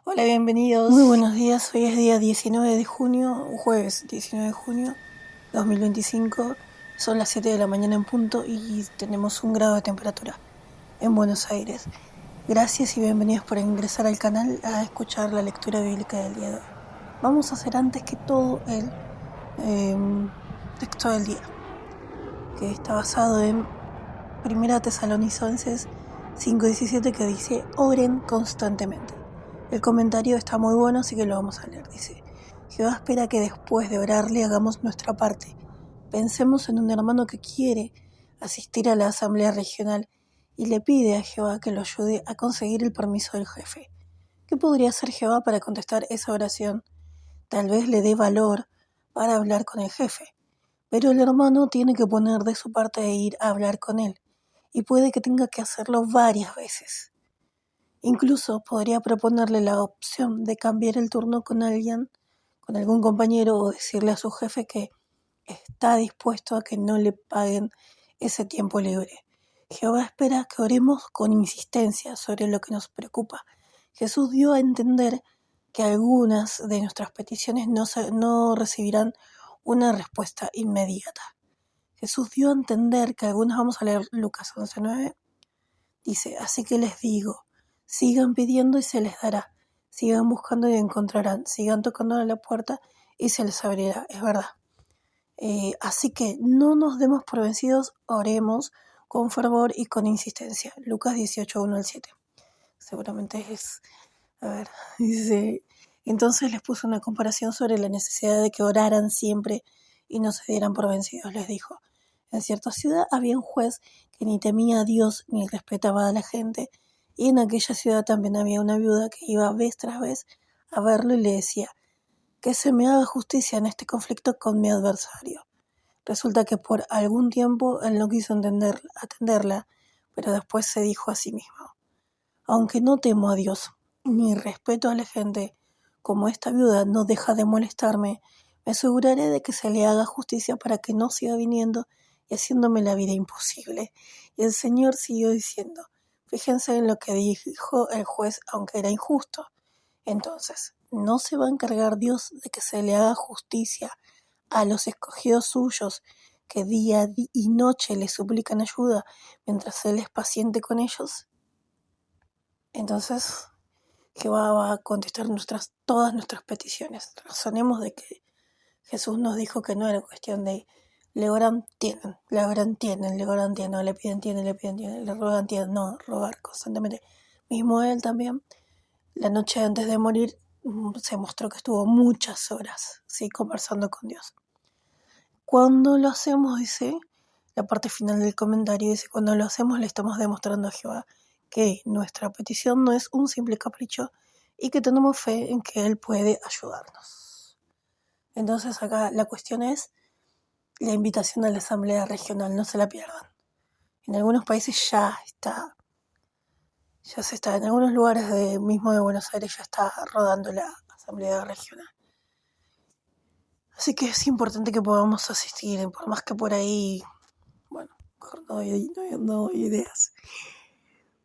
Hola, bienvenidos. Muy buenos días, hoy es día 19 de junio, jueves 19 de junio 2025. Son las 7 de la mañana en punto y tenemos 1 grado de temperatura en Buenos Aires. Gracias y bienvenidos por ingresar al canal a escuchar la lectura bíblica del día de hoy. Vamos a hacer antes que todo el texto del día, que está basado en 1 Tesalonicenses 5:17, que dice: oren constantemente. El comentario está muy bueno, así que lo vamos a leer. Dice: Jehová espera que después de orarle hagamos nuestra parte. Pensemos en un hermano que quiere asistir a la asamblea regional y le pide a Jehová que lo ayude a conseguir el permiso del jefe. ¿Qué podría hacer Jehová para contestar esa oración? Tal vez le dé valor para hablar con el jefe, pero el hermano tiene que poner de su parte e ir a hablar con él, y puede que tenga que hacerlo varias veces. Incluso podría proponerle la opción de cambiar el turno con alguien, con algún compañero, o decirle a su jefe que está dispuesto a que no le paguen ese tiempo libre. Jehová espera que oremos con insistencia sobre lo que nos preocupa. Jesús dio a entender que algunas de nuestras peticiones no recibirán una respuesta inmediata. Jesús dio a entender que algunas, vamos a leer Lucas 11:9, dice: así que les digo, sigan pidiendo y se les dará, sigan buscando y encontrarán, sigan tocando a la puerta y se les abrirá. Es verdad. Así que no nos demos por vencidos, oremos con fervor y con insistencia. Lucas 18:1-7. Seguramente es, a ver, dice: entonces les puso una comparación sobre la necesidad de que oraran siempre y no se dieran por vencidos. Les dijo: en cierta ciudad había un juez que ni temía a Dios ni respetaba a la gente, y en aquella ciudad también había una viuda que iba vez tras vez a verlo y le decía: que se me haga justicia en este conflicto con mi adversario. Resulta que por algún tiempo él no quiso atenderla, pero después se dijo a sí mismo: aunque no temo a Dios ni respeto a la gente, como esta viuda no deja de molestarme, me aseguraré de que se le haga justicia para que no siga viniendo y haciéndome la vida imposible. Y el Señor siguió diciendo: fíjense en lo que dijo el juez, aunque era injusto. Entonces, ¿no se va a encargar Dios de que se le haga justicia a los escogidos suyos, que día y noche le suplican ayuda mientras Él es paciente con ellos? Entonces, Jehová va a contestar todas nuestras peticiones. Razonemos de que Jesús nos dijo que no era cuestión de le oran, tienen, le oran, tienen, le oran, tienen, no, le piden, tienen, le ruegan, tienen, no, rogar constantemente. Mismo Él también, la noche antes de morir, se mostró que estuvo muchas horas, ¿sí?, conversando con Dios. Cuando lo hacemos, dice, la parte final del comentario dice: cuando lo hacemos le estamos demostrando a Jehová que nuestra petición no es un simple capricho y que tenemos fe en que Él puede ayudarnos. Entonces acá la cuestión es la invitación a la asamblea regional, no se la pierdan. En algunos países ya se está, en algunos lugares mismo de Buenos Aires ya está rodando la asamblea regional. Así que es importante que podamos asistir, por más que por ahí, bueno, mejor no doy ideas.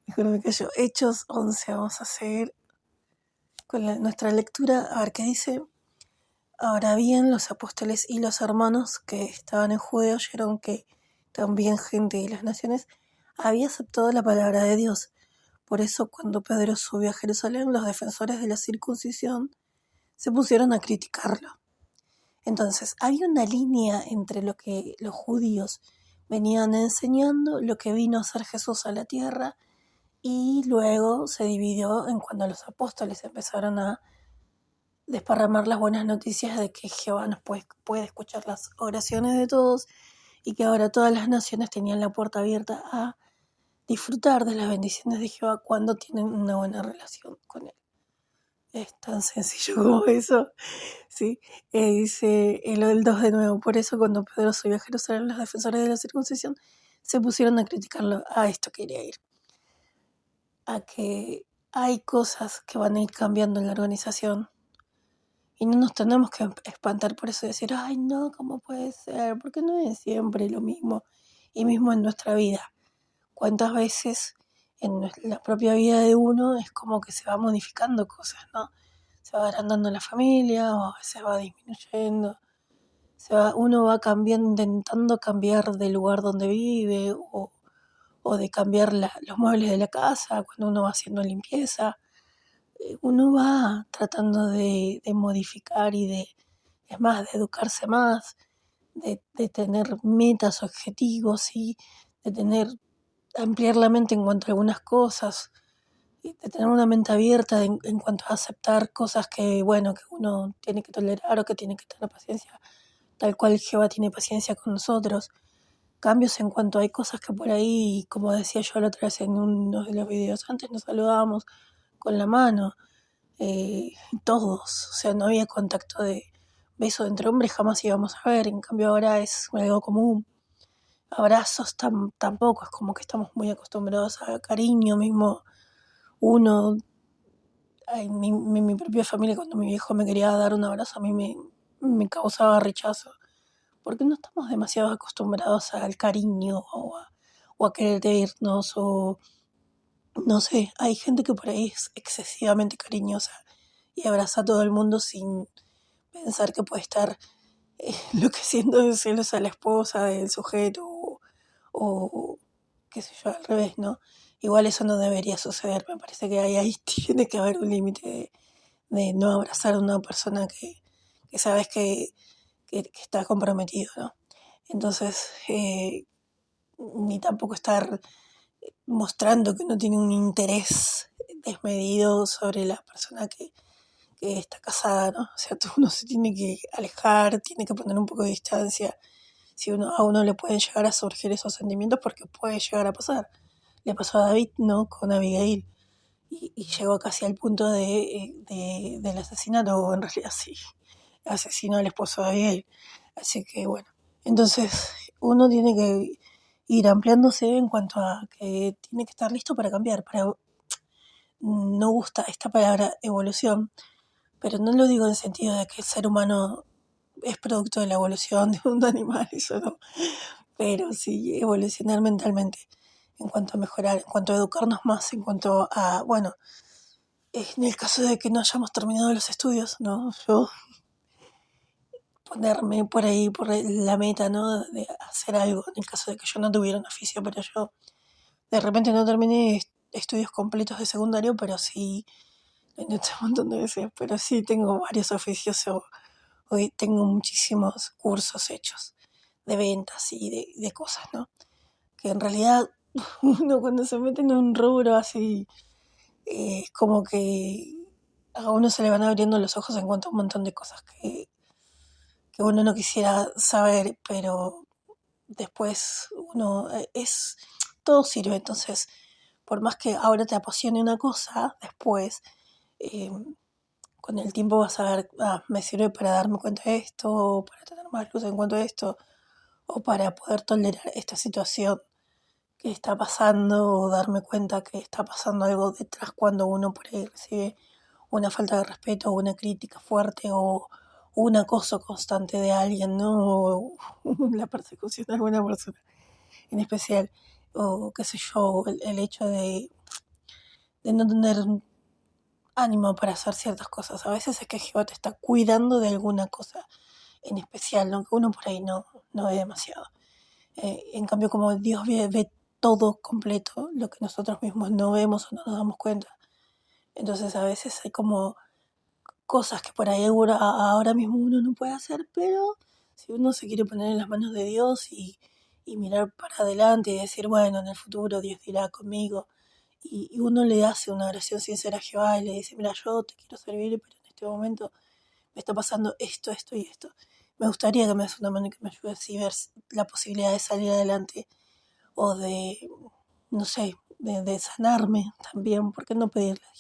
Mejor me callo. Hechos 11, vamos a seguir con nuestra lectura, a ver qué dice. Ahora bien, los apóstoles y los hermanos que estaban en Judea oyeron que también gente de las naciones había aceptado la palabra de Dios. Por eso, cuando Pedro subió a Jerusalén, los defensores de la circuncisión se pusieron a criticarlo. Entonces, había una línea entre lo que los judíos venían enseñando, lo que vino a hacer Jesús a la tierra, y luego se dividió en cuando los apóstoles empezaron a desparramar las buenas noticias de que Jehová nos puede escuchar las oraciones de todos y que ahora todas las naciones tenían la puerta abierta a disfrutar de las bendiciones de Jehová cuando tienen una buena relación con Él. Es tan sencillo como eso, ¿sí? Dice el 2 de nuevo: por eso cuando Pedro subió a Jerusalén, los defensores de la circuncisión se pusieron a criticarlo. A esto quería ir, a que hay cosas que van a ir cambiando en la organización y no nos tenemos que espantar por eso y decir: ay no, ¿cómo puede ser? Porque no es siempre lo mismo. Y mismo en nuestra vida, ¿cuántas veces en la propia vida de uno es como que se va modificando cosas, ¿no? Se va agrandando la familia o se va disminuyendo. Uno va cambiando, intentando cambiar del lugar donde vive o de cambiar los muebles de la casa cuando uno va haciendo limpieza. Uno va tratando de modificar es más, de educarse más, de tener metas, objetivos y ampliar la mente en cuanto a algunas cosas, y de tener una mente abierta en cuanto a aceptar cosas que, bueno, que uno tiene que tolerar o que tiene que tener paciencia, tal cual Jehová tiene paciencia con nosotros. Cambios en cuanto hay cosas que por ahí, como decía yo la otra vez en uno de los videos, antes nos saludábamos con la mano, eh, todos, o sea, no había contacto de beso entre hombres, jamás íbamos a ver, en cambio ahora es algo común. Abrazos tampoco, es como que estamos muy acostumbrados a cariño mismo. Uno, mi propia familia, cuando mi viejo me quería dar un abrazo, a mí me causaba rechazo, porque no estamos demasiado acostumbrados al cariño o a querernos, o no sé, hay gente que por ahí es excesivamente cariñosa y abraza a todo el mundo sin pensar que puede estar enloqueciendo de celos a la esposa del sujeto o qué sé yo, al revés, ¿no? Igual eso no debería suceder, me parece que ahí tiene que haber un límite de no abrazar a una persona que sabes que está comprometido, ¿no? Entonces, ni tampoco estar mostrando que uno tiene un interés desmedido sobre la persona que está casada, ¿no? O sea, uno se tiene que alejar, tiene que poner un poco de distancia. Si a uno le pueden llegar a surgir esos sentimientos, porque puede llegar a pasar. Le pasó a David, ¿no? Con Abigail. Y llegó casi al punto del asesinato, o en realidad sí, asesinó al esposo de Abigail. Así que bueno, entonces uno tiene que ir ampliándose en cuanto a que tiene que estar listo para cambiar. No gusta esta palabra evolución, pero no lo digo en el sentido de que el ser humano es producto de la evolución de un animal, eso no, pero sí evolucionar mentalmente, en cuanto a mejorar, en cuanto a educarnos más, en cuanto a, bueno, en el caso de que no hayamos terminado los estudios, ¿no? Yo ponerme por ahí, por la meta, ¿no? De hacer algo, en el caso de que yo no tuviera un oficio, pero yo de repente no terminé estudios completos de secundario, pero sí, en este montón de veces, pero sí tengo varios oficios. Hoy tengo muchísimos cursos hechos de ventas y de cosas, ¿no? Que en realidad uno cuando se mete en un rubro así, es como que a uno se le van abriendo los ojos en cuanto a un montón de cosas que uno no quisiera saber, pero después todo sirve. Entonces, por más que ahora te apasione una cosa, después, eh, con el tiempo vas a ver, me sirve para darme cuenta de esto, o para tener más luz en cuanto a esto, o para poder tolerar esta situación que está pasando, o darme cuenta que está pasando algo detrás cuando uno por ahí recibe una falta de respeto o una crítica fuerte o un acoso constante de alguien, ¿no? O la persecución de alguna persona en especial, o qué sé yo, el hecho de no tener ánimo para hacer ciertas cosas. A veces es que Jehová te está cuidando de alguna cosa en especial, ¿no? Que uno por ahí no ve demasiado. En cambio, como Dios ve todo completo, lo que nosotros mismos no vemos o no nos damos cuenta. Entonces a veces hay como cosas que por ahí ahora mismo uno no puede hacer, pero si uno se quiere poner en las manos de Dios y mirar para adelante y decir, bueno, en el futuro Dios dirá conmigo, y uno le hace una oración sincera a Jehová y le dice, mira, yo te quiero servir, pero en este momento me está pasando esto, esto y esto. Me gustaría que me des una mano y que me ayudes y ver la posibilidad de salir adelante o no sé, de sanarme también. ¿Por qué no pedirle a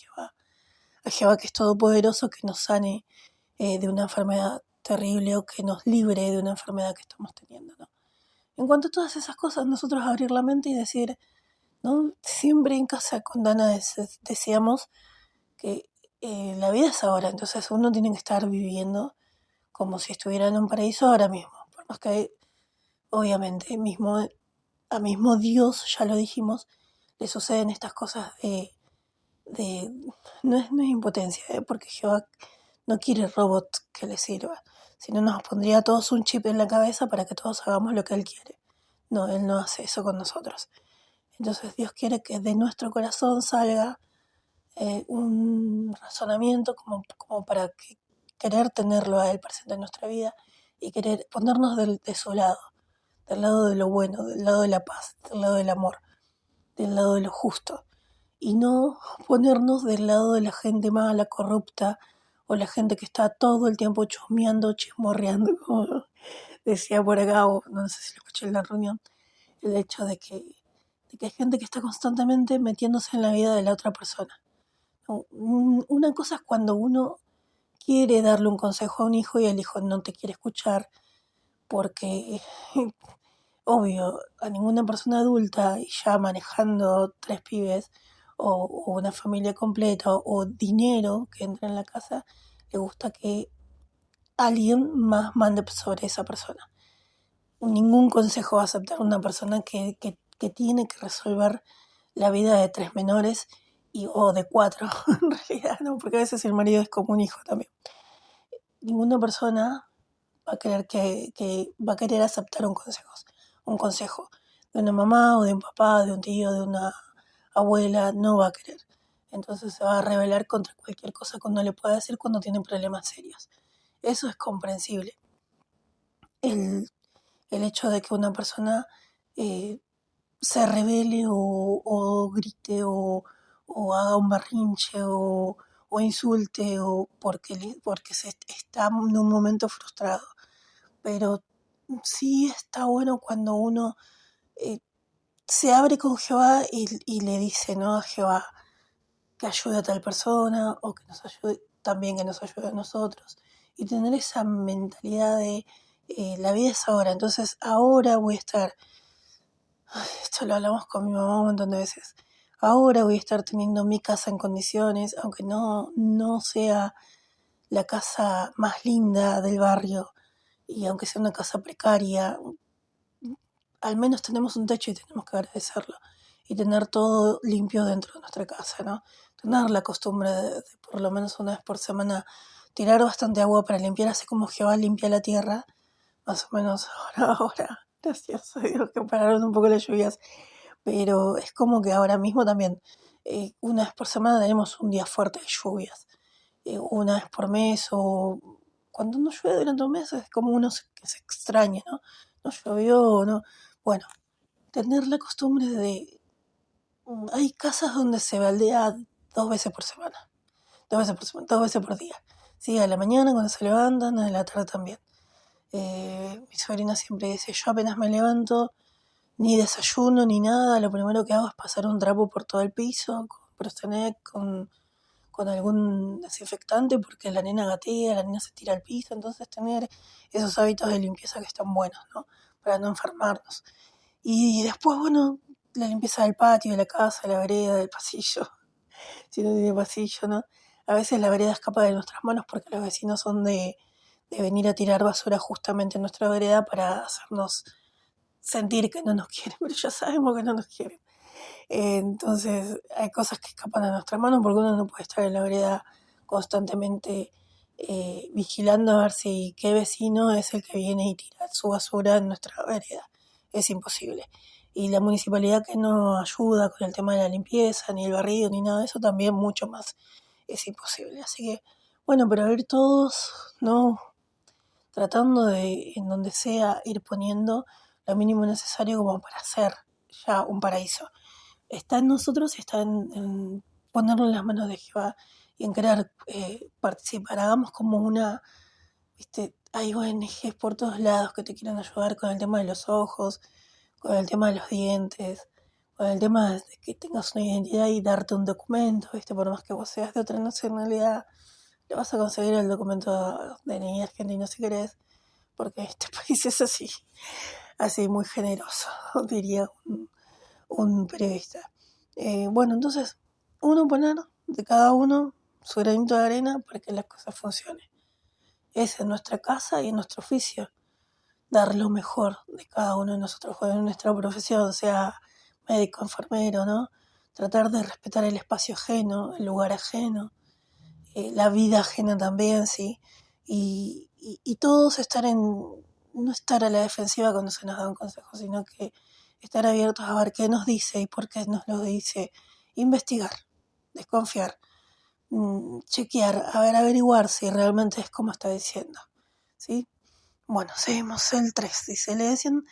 Jehová que es todopoderoso, que nos sane de una enfermedad terrible o que nos libre de una enfermedad que estamos teniendo, ¿no? En cuanto a todas esas cosas, nosotros abrir la mente y decir, ¿no? Siempre en casa con Dana decíamos que la vida es ahora, entonces uno tiene que estar viviendo como si estuviera en un paraíso ahora mismo, por más que obviamente a mismo Dios, ya lo dijimos, le suceden estas cosas de no es impotencia, porque Jehová no quiere robot que le sirva, sino nos pondría a todos un chip en la cabeza para que todos hagamos lo que Él quiere. No, Él no hace eso con nosotros. Entonces Dios quiere que de nuestro corazón salga un razonamiento como para querer tenerlo a Él presente en nuestra vida y querer ponernos de su lado, del lado de lo bueno, del lado de la paz, del lado del amor, del lado de lo justo, y no ponernos del lado de la gente mala, corrupta, o la gente que está todo el tiempo chusmeando, chismorreando, como decía por acá, o no sé si lo escuché en la reunión, el hecho de que hay gente que está constantemente metiéndose en la vida de la otra persona. Una cosa es cuando uno quiere darle un consejo a un hijo y el hijo no te quiere escuchar porque, obvio, a ninguna persona adulta y ya manejando 3 pibes o una familia completa o dinero que entra en la casa, le gusta que alguien más mande sobre esa persona. Ningún consejo va a aceptar una persona que tiene que resolver la vida de 3 menores o de 4, en realidad, ¿no? Porque a veces el marido es como un hijo también. Ninguna persona va a querer que va a querer aceptar un consejo de una mamá o de un papá, de un tío, de una abuela, no va a querer. Entonces se va a rebelar contra cualquier cosa que uno le pueda decir cuando tiene problemas serios. Eso es comprensible. El, el hecho de que una persona eh, se revele o grite o haga un berrinche o insulte o porque se está en un momento frustrado. Pero sí está bueno cuando uno eh, se abre con Jehová y le dice, ¿no? A Jehová que ayude a tal persona o que nos ayude también, que nos ayude a nosotros. Y tener esa mentalidad de la vida es ahora, entonces ahora voy a estar, esto lo hablamos con mi mamá un montón de veces, ahora voy a estar teniendo mi casa en condiciones, aunque no sea la casa más linda del barrio y aunque sea una casa precaria, al menos tenemos un techo y tenemos que agradecerlo. Y tener todo limpio dentro de nuestra casa, ¿no? Tener la costumbre de por lo menos una vez por semana tirar bastante agua para limpiar, así como Jehová limpia la tierra, más o menos ahora, gracias a Dios que pararon un poco las lluvias, pero es como que ahora mismo también, una vez por semana tenemos un día fuerte de lluvias, una vez por mes o cuando no llueve durante un mes es como uno que se extraña, ¿no? No llovió, no. Bueno, tener la costumbre de... Hay casas donde se baldea 2 veces por semana, 2 veces por semana, 2 veces por día. Sí, a la mañana cuando se levantan, a la tarde también. Mi sobrina siempre dice, yo apenas me levanto, ni desayuno ni nada, lo primero que hago es pasar un trapo por todo el piso, con Prostanek, con algún desinfectante, porque la nena gatea, la nena se tira al piso, entonces tener esos hábitos de limpieza que están buenos, ¿no? Para no enfermarnos. Y después, bueno, la limpieza del patio, de la casa, de la vereda, del pasillo, si no tiene pasillo, ¿no? A veces la vereda escapa de nuestras manos porque los vecinos son de venir a tirar basura justamente en nuestra vereda para hacernos sentir que no nos quieren, pero ya sabemos que no nos quieren. Entonces hay cosas que escapan a nuestras manos porque uno no puede estar en la vereda constantemente vigilando a ver si qué vecino es el que viene y tira su basura en nuestra vereda. Es imposible. Y la municipalidad que no ayuda con el tema de la limpieza, ni el barrido, ni nada de eso, también mucho más es imposible. Así que, bueno, pero a ver todos, ¿no? Tratando de, en donde sea, ir poniendo lo mínimo necesario como para hacer ya un paraíso. Está en nosotros y está en ponerlo en las manos de Jehová y en querer participar. Hagamos como una, ¿viste? Hay ONGs por todos lados que te quieren ayudar con el tema de los ojos, con el tema de los dientes, con el tema de que tengas una identidad y darte un documento, ¿viste? Por más que vos seas de otra nacionalidad, le vas a conseguir el documento de DNI argentino si querés, porque este país es así muy generoso, diría un periodista. Bueno, entonces, uno poner de cada uno su granito de arena para que las cosas funcionen. Es en nuestra casa y en nuestro oficio dar lo mejor de cada uno de nosotros, en nuestra profesión, sea médico, enfermero, ¿no? tratar de respetar el espacio ajeno, el lugar ajeno, la vida ajena también, ¿sí? Y todos no estar a la defensiva cuando se nos da un consejo, sino que estar abiertos a ver qué nos dice y por qué nos lo dice, investigar, desconfiar, chequear, averiguar si realmente es como está diciendo, ¿sí? Bueno, seguimos el 3. Dice, le decían,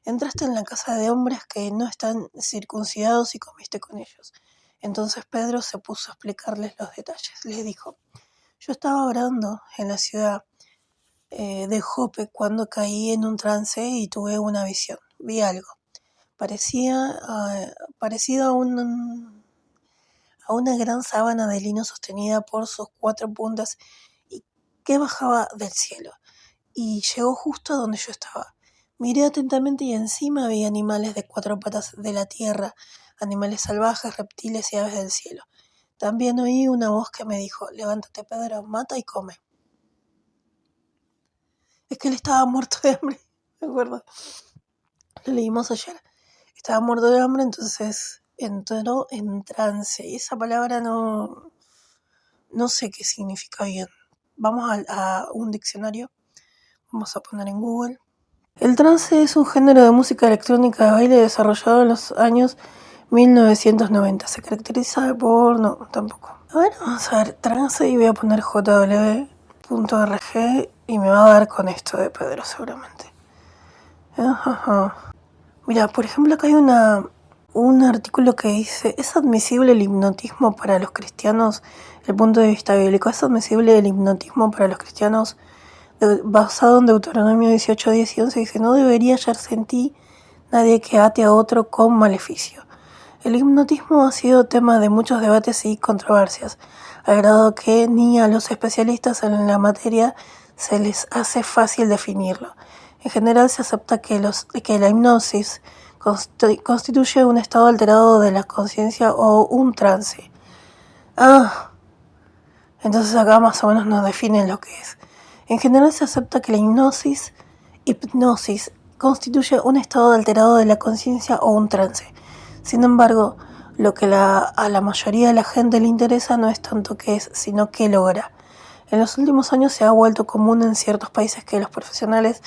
entraste en la casa de hombres que no están circuncidados y comiste con ellos. Entonces Pedro se puso a explicarles los detalles. Les dijo, yo estaba orando en la ciudad de Jope cuando caí en un trance y tuve una visión. Vi algo. Parecido a una gran sábana de lino sostenida por sus 4 puntas y que bajaba del cielo. Y llegó justo a donde yo estaba. Miré atentamente y encima había animales de 4 patas de la tierra, animales salvajes, reptiles y aves del cielo. También oí una voz que me dijo, levántate Pedro, mata y come. Es que él estaba muerto de hambre, ¿me acuerdo? Lo leímos ayer. Estaba muerto de hambre, entonces entró en trance. Y esa palabra no sé qué significa bien. Vamos a un diccionario. Vamos a poner en Google. El trance es un género de música electrónica de baile desarrollado en los años 1990. Se caracteriza por... no, tampoco. A ver, vamos a ver, trance y voy a poner jw.org y me va a dar con esto de Pedro seguramente. Mira, por ejemplo, acá hay un artículo que dice, ¿es admisible el hipnotismo para los cristianos? El punto de vista bíblico, ¿es admisible el hipnotismo para los cristianos? Basado en Deuteronomio 18, 10 y 11, dice, no debería hallarse en ti nadie que ate a otro con maleficio. El hipnotismo ha sido tema de muchos debates y controversias, al grado que ni a los especialistas en la materia se les hace fácil definirlo. En general se acepta que la hipnosis constituye un estado alterado de la conciencia o un trance. Entonces acá más o menos nos definen lo que es. En general se acepta que la hipnosis constituye un estado alterado de la conciencia o un trance. Sin embargo, lo que a la mayoría de la gente le interesa no es tanto qué es, sino qué logra. En los últimos años se ha vuelto común en ciertos países que los profesionales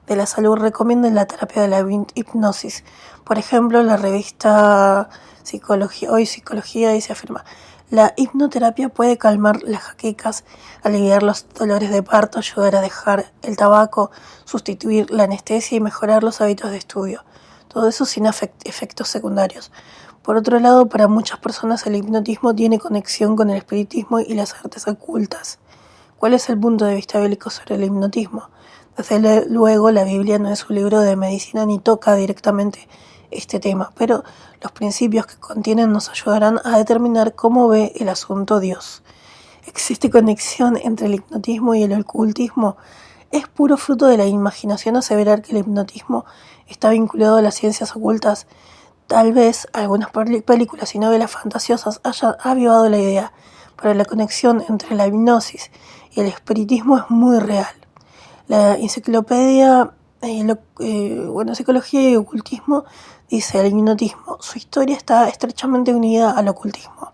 de la salud recomienden la terapia de la hipnosis. Por ejemplo, la revista Psicología dice afirma, la hipnoterapia puede calmar las jaquecas, aliviar los dolores de parto, ayudar a dejar el tabaco, sustituir la anestesia y mejorar los hábitos de estudio. Todo eso sin efectos secundarios. Por otro lado, para muchas personas el hipnotismo tiene conexión con el espiritismo y las artes ocultas. ¿Cuál es el punto de vista bíblico sobre el hipnotismo? Desde luego, la Biblia no es un libro de medicina ni toca directamente este tema, pero los principios que contienen nos ayudarán a determinar cómo ve el asunto Dios. ¿Existe conexión entre el hipnotismo y el ocultismo? ¿Es puro fruto de la imaginación aseverar que el hipnotismo está vinculado a las ciencias ocultas? Tal vez algunas películas y novelas fantasiosas hayan avivado la idea, pero la conexión entre la hipnosis y el espiritismo es muy real. La enciclopedia Psicología y Ocultismo dice el hipnotismo, su historia está estrechamente unida al ocultismo.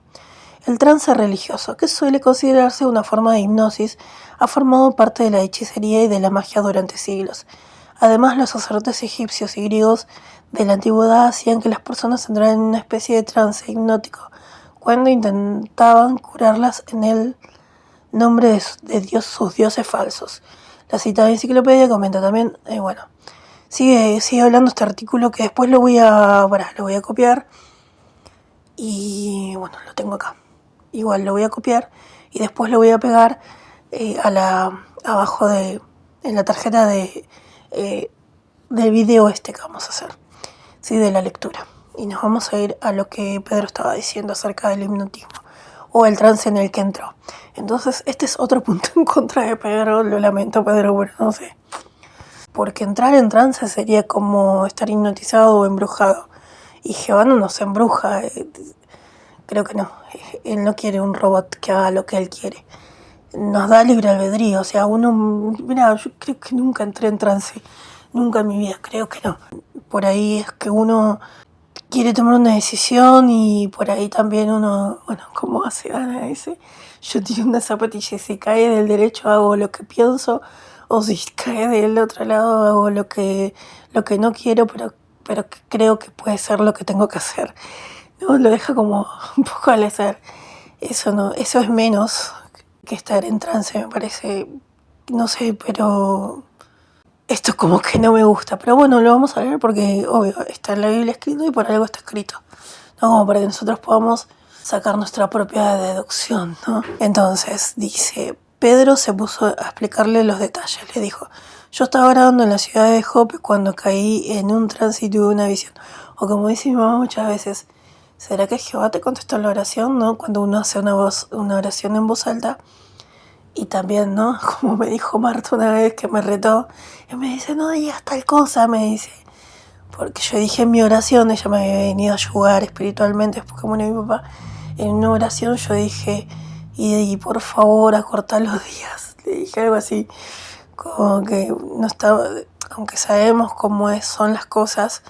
El trance religioso, que suele considerarse una forma de hipnosis, ha formado parte de la hechicería y de la magia durante siglos. Además, los sacerdotes egipcios y griegos de la antigüedad hacían que las personas entraran en una especie de trance hipnótico cuando intentaban curarlas en el nombre de Dios, sus dioses falsos. La citada enciclopedia comenta también, sigue hablando este artículo que después lo voy a copiar y bueno, lo tengo acá. Igual lo voy a copiar y después lo voy a pegar abajo en la tarjeta del video que vamos a hacer, ¿sí? De la lectura. Y nos vamos a ir a lo que Pedro estaba diciendo acerca del hipnotismo o el trance en el que entró. Entonces, este es otro punto en contra de Pedro, lo lamento Pedro, bueno, no sé. Porque entrar en trance sería como estar hipnotizado o embrujado. Y Jehová no nos embruja, creo que no. Él no quiere un robot que haga lo que él quiere. Nos da libre albedrío, o sea, yo creo que nunca entré en trance, nunca en mi vida, creo que no. Por ahí es que uno quiere tomar una decisión y por ahí también uno, bueno, como hace Ana, dice, yo tiro una zapatilla y si cae del derecho hago lo que pienso, o si cae del otro lado hago lo que no quiero, pero que creo que puede ser lo que tengo que hacer. ¿No? Lo deja como un poco al azar. Eso es menos que estar en trance, me parece, no sé, pero esto es como que no me gusta. Pero bueno, lo vamos a leer porque, obvio, está en la Biblia escrito y por algo está escrito, ¿no? Como para que nosotros podamos sacar nuestra propia deducción, ¿no? Entonces, dice, Pedro se puso a explicarle los detalles. Le dijo, yo estaba orando en la ciudad de Jope cuando caí en un trance y tuve una visión. O como dice mi mamá muchas veces, ¿será que Jehová te contestó la oración, no? Cuando uno hace una oración en voz alta. Y también, ¿no? Como me dijo Marta una vez que me retó, y me dice, no digas tal cosa, me dice. Porque yo dije en mi oración, ella me había venido a ayudar espiritualmente, después como mi papá, en una oración yo dije, y por favor, acortá los días. Le dije algo así, como que no estaba, aunque sabemos son las cosas,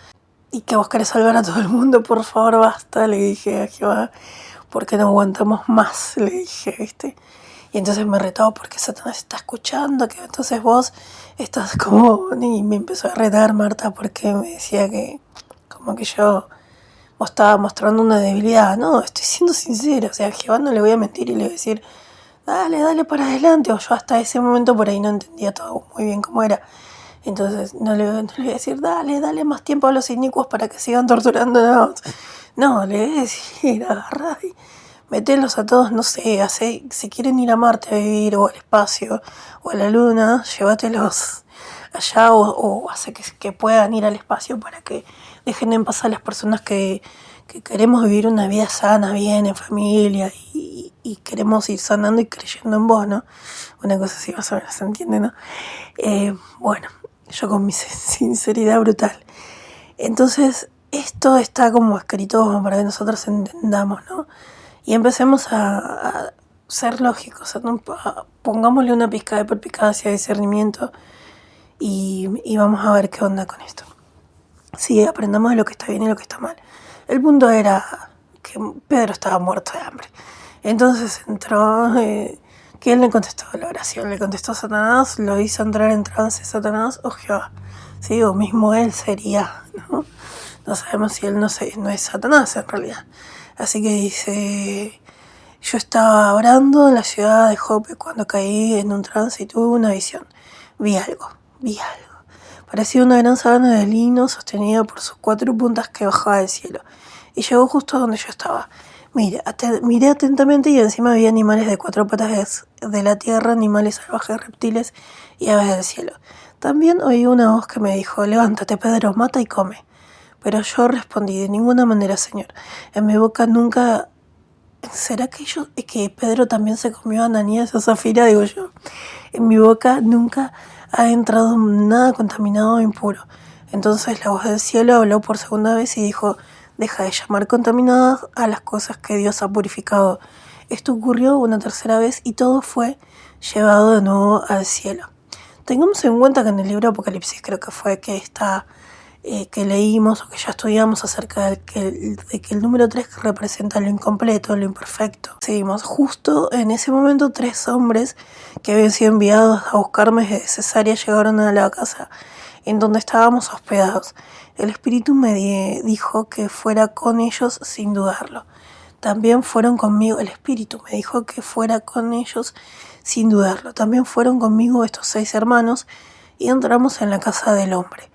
y que vos querés salvar a todo el mundo, por favor, basta, le dije a Jehová, porque no aguantamos más, le dije, ¿viste? Y entonces me retó porque Satanás está escuchando, que entonces vos estás como... Y me empezó a retar Marta porque me decía que como que yo estaba mostrando una debilidad. No, estoy siendo sincera, o sea, a Jehová no le voy a mentir y le voy a decir, dale para adelante. O yo hasta ese momento por ahí no entendía todo muy bien cómo era. Entonces no le voy a decir, dale más tiempo a los inicuos para que sigan torturándonos. No, le voy a decir, agarrá y metelos a todos, no sé, si quieren ir a Marte a vivir, o al espacio, o a la Luna, llévatelos allá, o hace que puedan ir al espacio para que dejen en paz a las personas que queremos vivir una vida sana, bien, en familia, y queremos ir sanando y creyendo en vos, ¿no? Una cosa así más o menos, ¿se entiende, no? Bueno, yo con mi sinceridad brutal. Entonces, esto está como escrito como para que nosotros entendamos, ¿no? Y empecemos a ser lógicos, pongámosle una pizca de perspicacia, discernimiento y vamos a ver qué onda con esto. Sí, aprendamos de lo que está bien y lo que está mal. El punto era que Pedro estaba muerto de hambre. Entonces entró, ¿quién le contestó la oración? Le contestó Satanás, lo hizo entrar en trance Satanás o Jehová. Sí, o mismo él sería, ¿no? No sabemos si él no es Satanás en realidad. Así que dice, yo estaba orando en la ciudad de Jope cuando caí en un trance y tuve una visión. Vi algo. Parecía una gran sábana de lino sostenida por sus 4 puntas que bajaba del cielo. Y llegó justo donde yo estaba. Miré atentamente y encima había animales de 4 patas de la tierra, animales salvajes, reptiles y aves del cielo. También oí una voz que me dijo, levántate Pedro, mata y come. Pero yo respondí, de ninguna manera, Señor. En mi boca nunca... ¿Será que Pedro también se comió a Ananías o Zafira? Digo yo. En mi boca nunca ha entrado nada contaminado o impuro. Entonces la voz del cielo habló por segunda vez y dijo, deja de llamar contaminadas a las cosas que Dios ha purificado. Esto ocurrió una tercera vez y todo fue llevado de nuevo al cielo. Tengamos en cuenta que en el libro de Apocalipsis creo que fue que que leímos o que ya estudiamos acerca de que el número 3 representa lo incompleto, lo imperfecto. Seguimos justo en ese momento 3 hombres que habían sido enviados a buscarme de Cesarea llegaron a la casa en donde estábamos hospedados. El Espíritu me dijo que fuera con ellos sin dudarlo. También fueron conmigo, el Espíritu me dijo que fuera con ellos sin dudarlo. También fueron conmigo estos 6 hermanos y entramos en la casa del hombre.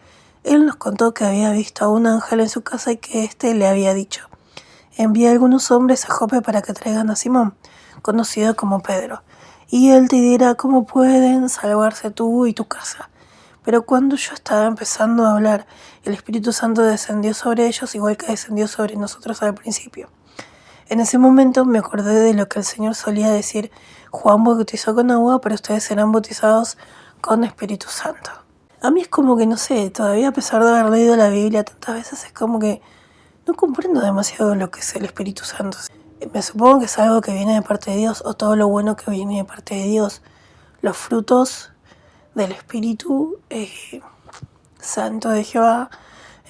Él nos contó que había visto a un ángel en su casa y que éste le había dicho, envía a algunos hombres a Jope para que traigan a Simón, conocido como Pedro, y él te dirá cómo pueden salvarse tú y tu casa. Pero cuando yo estaba empezando a hablar, el Espíritu Santo descendió sobre ellos igual que descendió sobre nosotros al principio. En ese momento me acordé de lo que el Señor solía decir, Juan bautizó con agua, pero ustedes serán bautizados con Espíritu Santo. A mí es como que, no sé, todavía a pesar de haber leído la Biblia tantas veces, es como que no comprendo demasiado lo que es el Espíritu Santo. Me supongo que es algo que viene de parte de Dios, o todo lo bueno que viene de parte de Dios. Los frutos del Espíritu Santo de Jehová,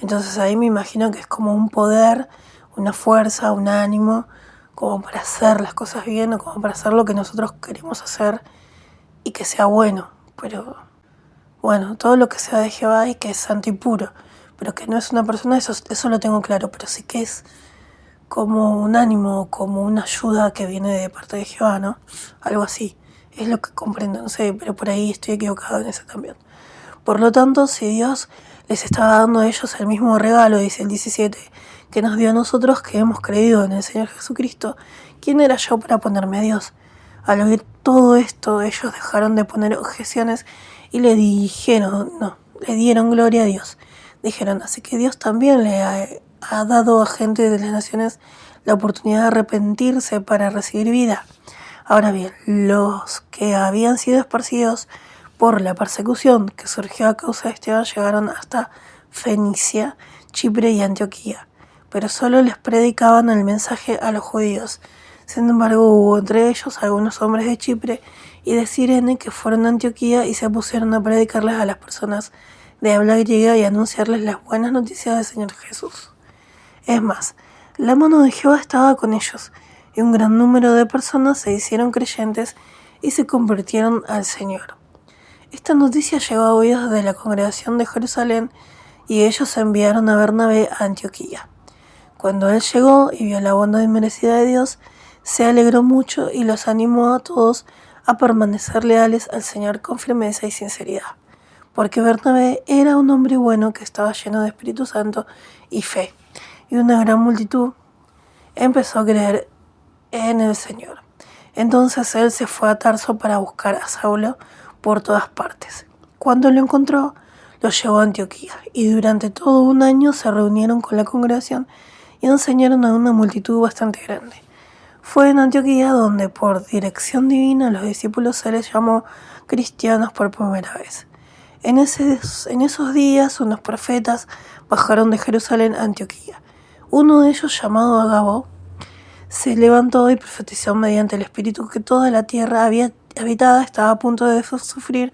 Entonces ahí me imagino que es como un poder, una fuerza, un ánimo, como para hacer las cosas bien o como para hacer lo que nosotros queremos hacer y que sea bueno. Pero bueno, todo lo que sea de Jehová y que es santo y puro, pero que no es una persona, eso lo tengo claro, pero sí que es como un ánimo, como una ayuda que viene de parte de Jehová, ¿no? Algo así. Es lo que comprendo, no sé, pero por ahí estoy equivocado en eso también. Por lo tanto, si Dios les estaba dando a ellos el mismo regalo, dice el 17, que nos dio a nosotros que hemos creído en el Señor Jesucristo, ¿quién era yo para ponerme a Dios? Al oír todo esto, ellos dejaron de poner objeciones y le dieron gloria a Dios. Dijeron, así que Dios también le ha dado a gente de las naciones la oportunidad de arrepentirse para recibir vida. Ahora bien, los que habían sido esparcidos por la persecución que surgió a causa de Esteban llegaron hasta Fenicia, Chipre y Antioquía, pero solo les predicaban el mensaje a los judíos. Sin embargo, hubo entre ellos algunos hombres de Chipre y de Cirene que fueron a Antioquía y se pusieron a predicarles a las personas de habla griega y anunciarles las buenas noticias del Señor Jesús. Es más, la mano de Jehová estaba con ellos, y un gran número de personas se hicieron creyentes y se convirtieron al Señor. Esta noticia llegó a oídos de la congregación de Jerusalén, y ellos enviaron a Bernabé a Antioquía. Cuando él llegó y vio la bondad inmerecida de Dios, se alegró mucho y los animó a todos a permanecer leales al Señor con firmeza y sinceridad, porque Bernabé era un hombre bueno que estaba lleno de Espíritu Santo y fe, y una gran multitud empezó a creer en el Señor. Entonces él se fue a Tarso para buscar a Saulo por todas partes. Cuando lo encontró, lo llevó a Antioquía, y durante todo un año se reunieron con la congregación y enseñaron a una multitud bastante grande. Fue en Antioquía donde, por dirección divina, a los discípulos se les llamó cristianos por primera vez. En esos días, unos profetas bajaron de Jerusalén a Antioquía. Uno de ellos, llamado Agabo, se levantó y profetizó mediante el Espíritu que toda la tierra habitada estaba a punto de sufrir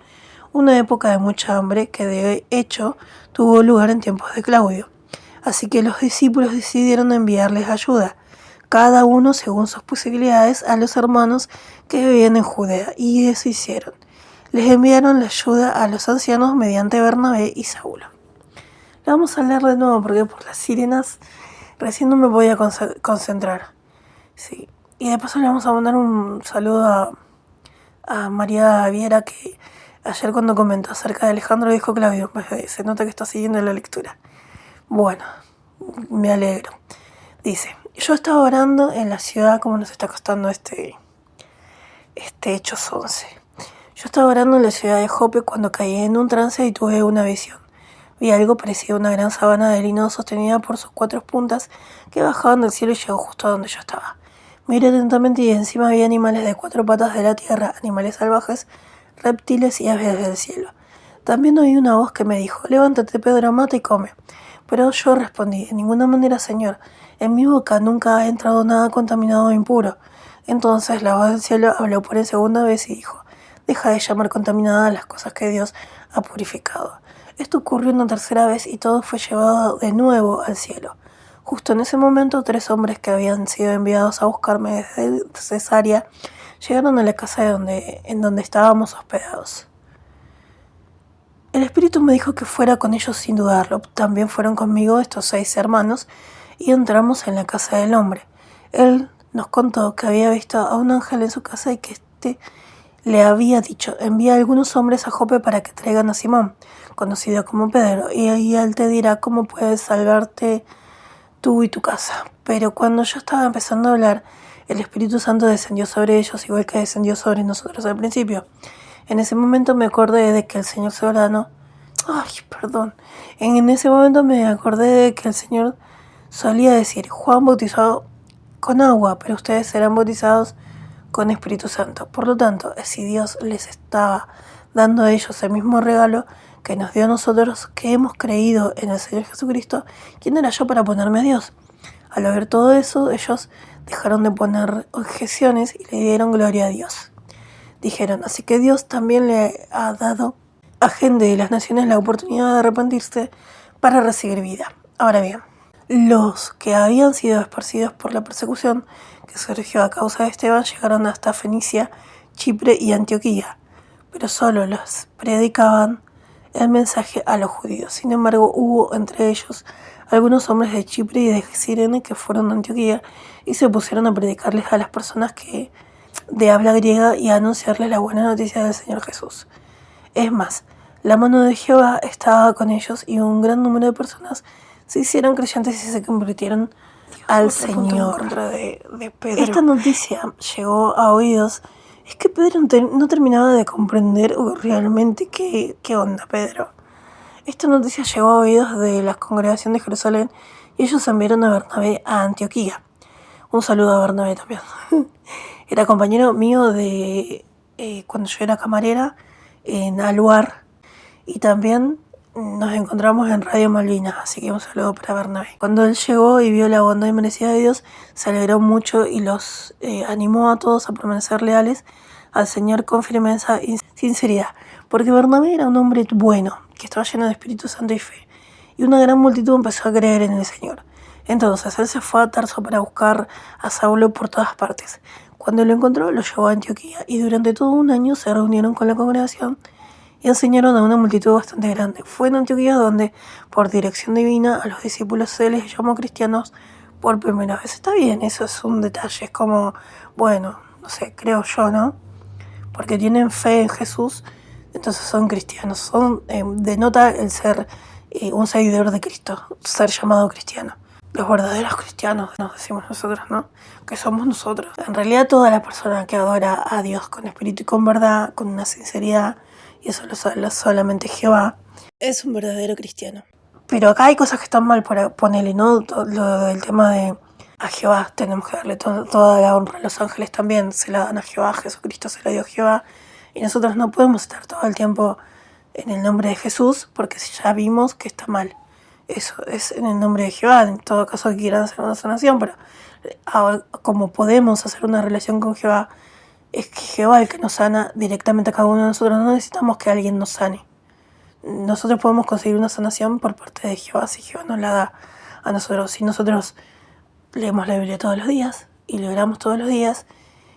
una época de mucha hambre que de hecho tuvo lugar en tiempos de Claudio. Así que los discípulos decidieron enviarles ayuda, cada uno según sus posibilidades, a los hermanos que vivían en Judea, y eso hicieron. Les enviaron la ayuda a los ancianos mediante Bernabé y Saulo. La vamos a leer de nuevo porque por las sirenas recién no me podía concentrar. Sí. Y de paso le vamos a mandar un saludo a María Viera, que ayer cuando comentó acerca de Alejandro dijo Claudio, se nota que está siguiendo la lectura. Bueno, me alegro. Dice, yo estaba orando en la ciudad, como nos está costando este Hechos 11. Yo estaba orando en la ciudad de Jope cuando caí en un trance y tuve una visión. Vi algo parecido a una gran sabana de lino sostenida por sus 4 puntas que bajaban del cielo y llegó justo a donde yo estaba. Miré atentamente y encima había animales de 4 patas de la tierra, animales salvajes, reptiles y aves del cielo. También oí una voz que me dijo, levántate Pedro, mata y come. Pero yo respondí, de ninguna manera, Señor, en mi boca nunca ha entrado nada contaminado o impuro. Entonces la voz del cielo habló por segunda vez y dijo, deja de llamar contaminadas las cosas que Dios ha purificado. Esto ocurrió una tercera vez y todo fue llevado de nuevo al cielo. Justo en ese momento, 3 hombres que habían sido enviados a buscarme desde Cesarea llegaron a la casa en donde estábamos hospedados. El Espíritu me dijo que fuera con ellos sin dudarlo. También fueron conmigo estos 6 hermanos y entramos en la casa del hombre. Él nos contó que había visto a un ángel en su casa y que le había dicho, envía a algunos hombres a Jope para que traigan a Simón, conocido como Pedro, y ahí él te dirá cómo puedes salvarte tú y tu casa. Pero cuando yo estaba empezando a hablar, el Espíritu Santo descendió sobre ellos igual que descendió sobre nosotros al principio. En ese momento me acordé de que el Señor solía decir, Juan bautizó con agua, pero ustedes serán bautizados con Espíritu Santo. Por lo tanto, si Dios les estaba dando a ellos el mismo regalo que nos dio a nosotros, que hemos creído en el Señor Jesucristo, ¿quién era yo para ponerme a Dios? Al oír todo eso, ellos dejaron de poner objeciones y le dieron gloria a Dios. Dijeron, así que Dios también le ha dado a gente de las naciones la oportunidad de arrepentirse para recibir vida. Ahora bien, los que habían sido esparcidos por la persecución que surgió a causa de Esteban llegaron hasta Fenicia, Chipre y Antioquía, pero solo los predicaban el mensaje a los judíos. Sin embargo, hubo entre ellos algunos hombres de Chipre y de Cirene que fueron a Antioquía y se pusieron a predicarles a las personas que de habla griega y a anunciarles la buena noticia del Señor Jesús. Es más, la mano de Jehová estaba con ellos y un gran número de personas se hicieron creyentes y se convirtieron al Señor. Contra de Pedro. Esta noticia llegó a oídos. Es que Pedro no terminaba de comprender realmente qué onda, Pedro. Esta noticia llegó a oídos de la congregación de Jerusalén y ellos enviaron a Bernabé a Antioquía. Un saludo a Bernabé también. Era compañero mío de cuando yo era camarera en Aluar y también nos encontramos en Radio Malvinas, así que un saludo para Bernabé. Cuando él llegó y vio la bondad y merecida de Dios, se alegró mucho y los animó a todos a permanecer leales al Señor con firmeza y sinceridad, porque Bernabé era un hombre bueno, que estaba lleno de Espíritu Santo y fe, y una gran multitud empezó a creer en el Señor. Entonces él se fue a Tarso para buscar a Saulo por todas partes. Cuando lo encontró, lo llevó a Antioquía, y durante todo un año se reunieron con la congregación y enseñaron a una multitud bastante grande. Fue en Antioquía donde, por dirección divina, a los discípulos se les llamó cristianos por primera vez. Está bien, eso es un detalle, es como, bueno, no sé, creo yo, ¿no? Porque tienen fe en Jesús, entonces son cristianos. Denota el ser un seguidor de Cristo, ser llamado cristiano. Los verdaderos cristianos, nos decimos nosotros, ¿no? Que somos nosotros. En realidad toda la persona que adora a Dios con espíritu y con verdad, con una sinceridad, y eso lo sabe solamente Jehová, es un verdadero cristiano. Pero acá hay cosas que están mal, por ponerle, ¿no? Lo del tema de a Jehová tenemos que darle toda la honra. Los ángeles también se la dan a Jehová, Jesucristo se la dio a Jehová, y nosotros no podemos estar todo el tiempo en el nombre de Jesús, porque ya vimos que está mal. Eso es en el nombre de Jehová, en todo caso que quieran hacer una sanación, pero ahora, como podemos hacer una relación con Jehová, es que Jehová el que nos sana directamente a cada uno de nosotros. No necesitamos que alguien nos sane. Nosotros podemos conseguir una sanación por parte de Jehová si Jehová nos la da a nosotros. Si nosotros leemos la Biblia todos los días y le oramos todos los días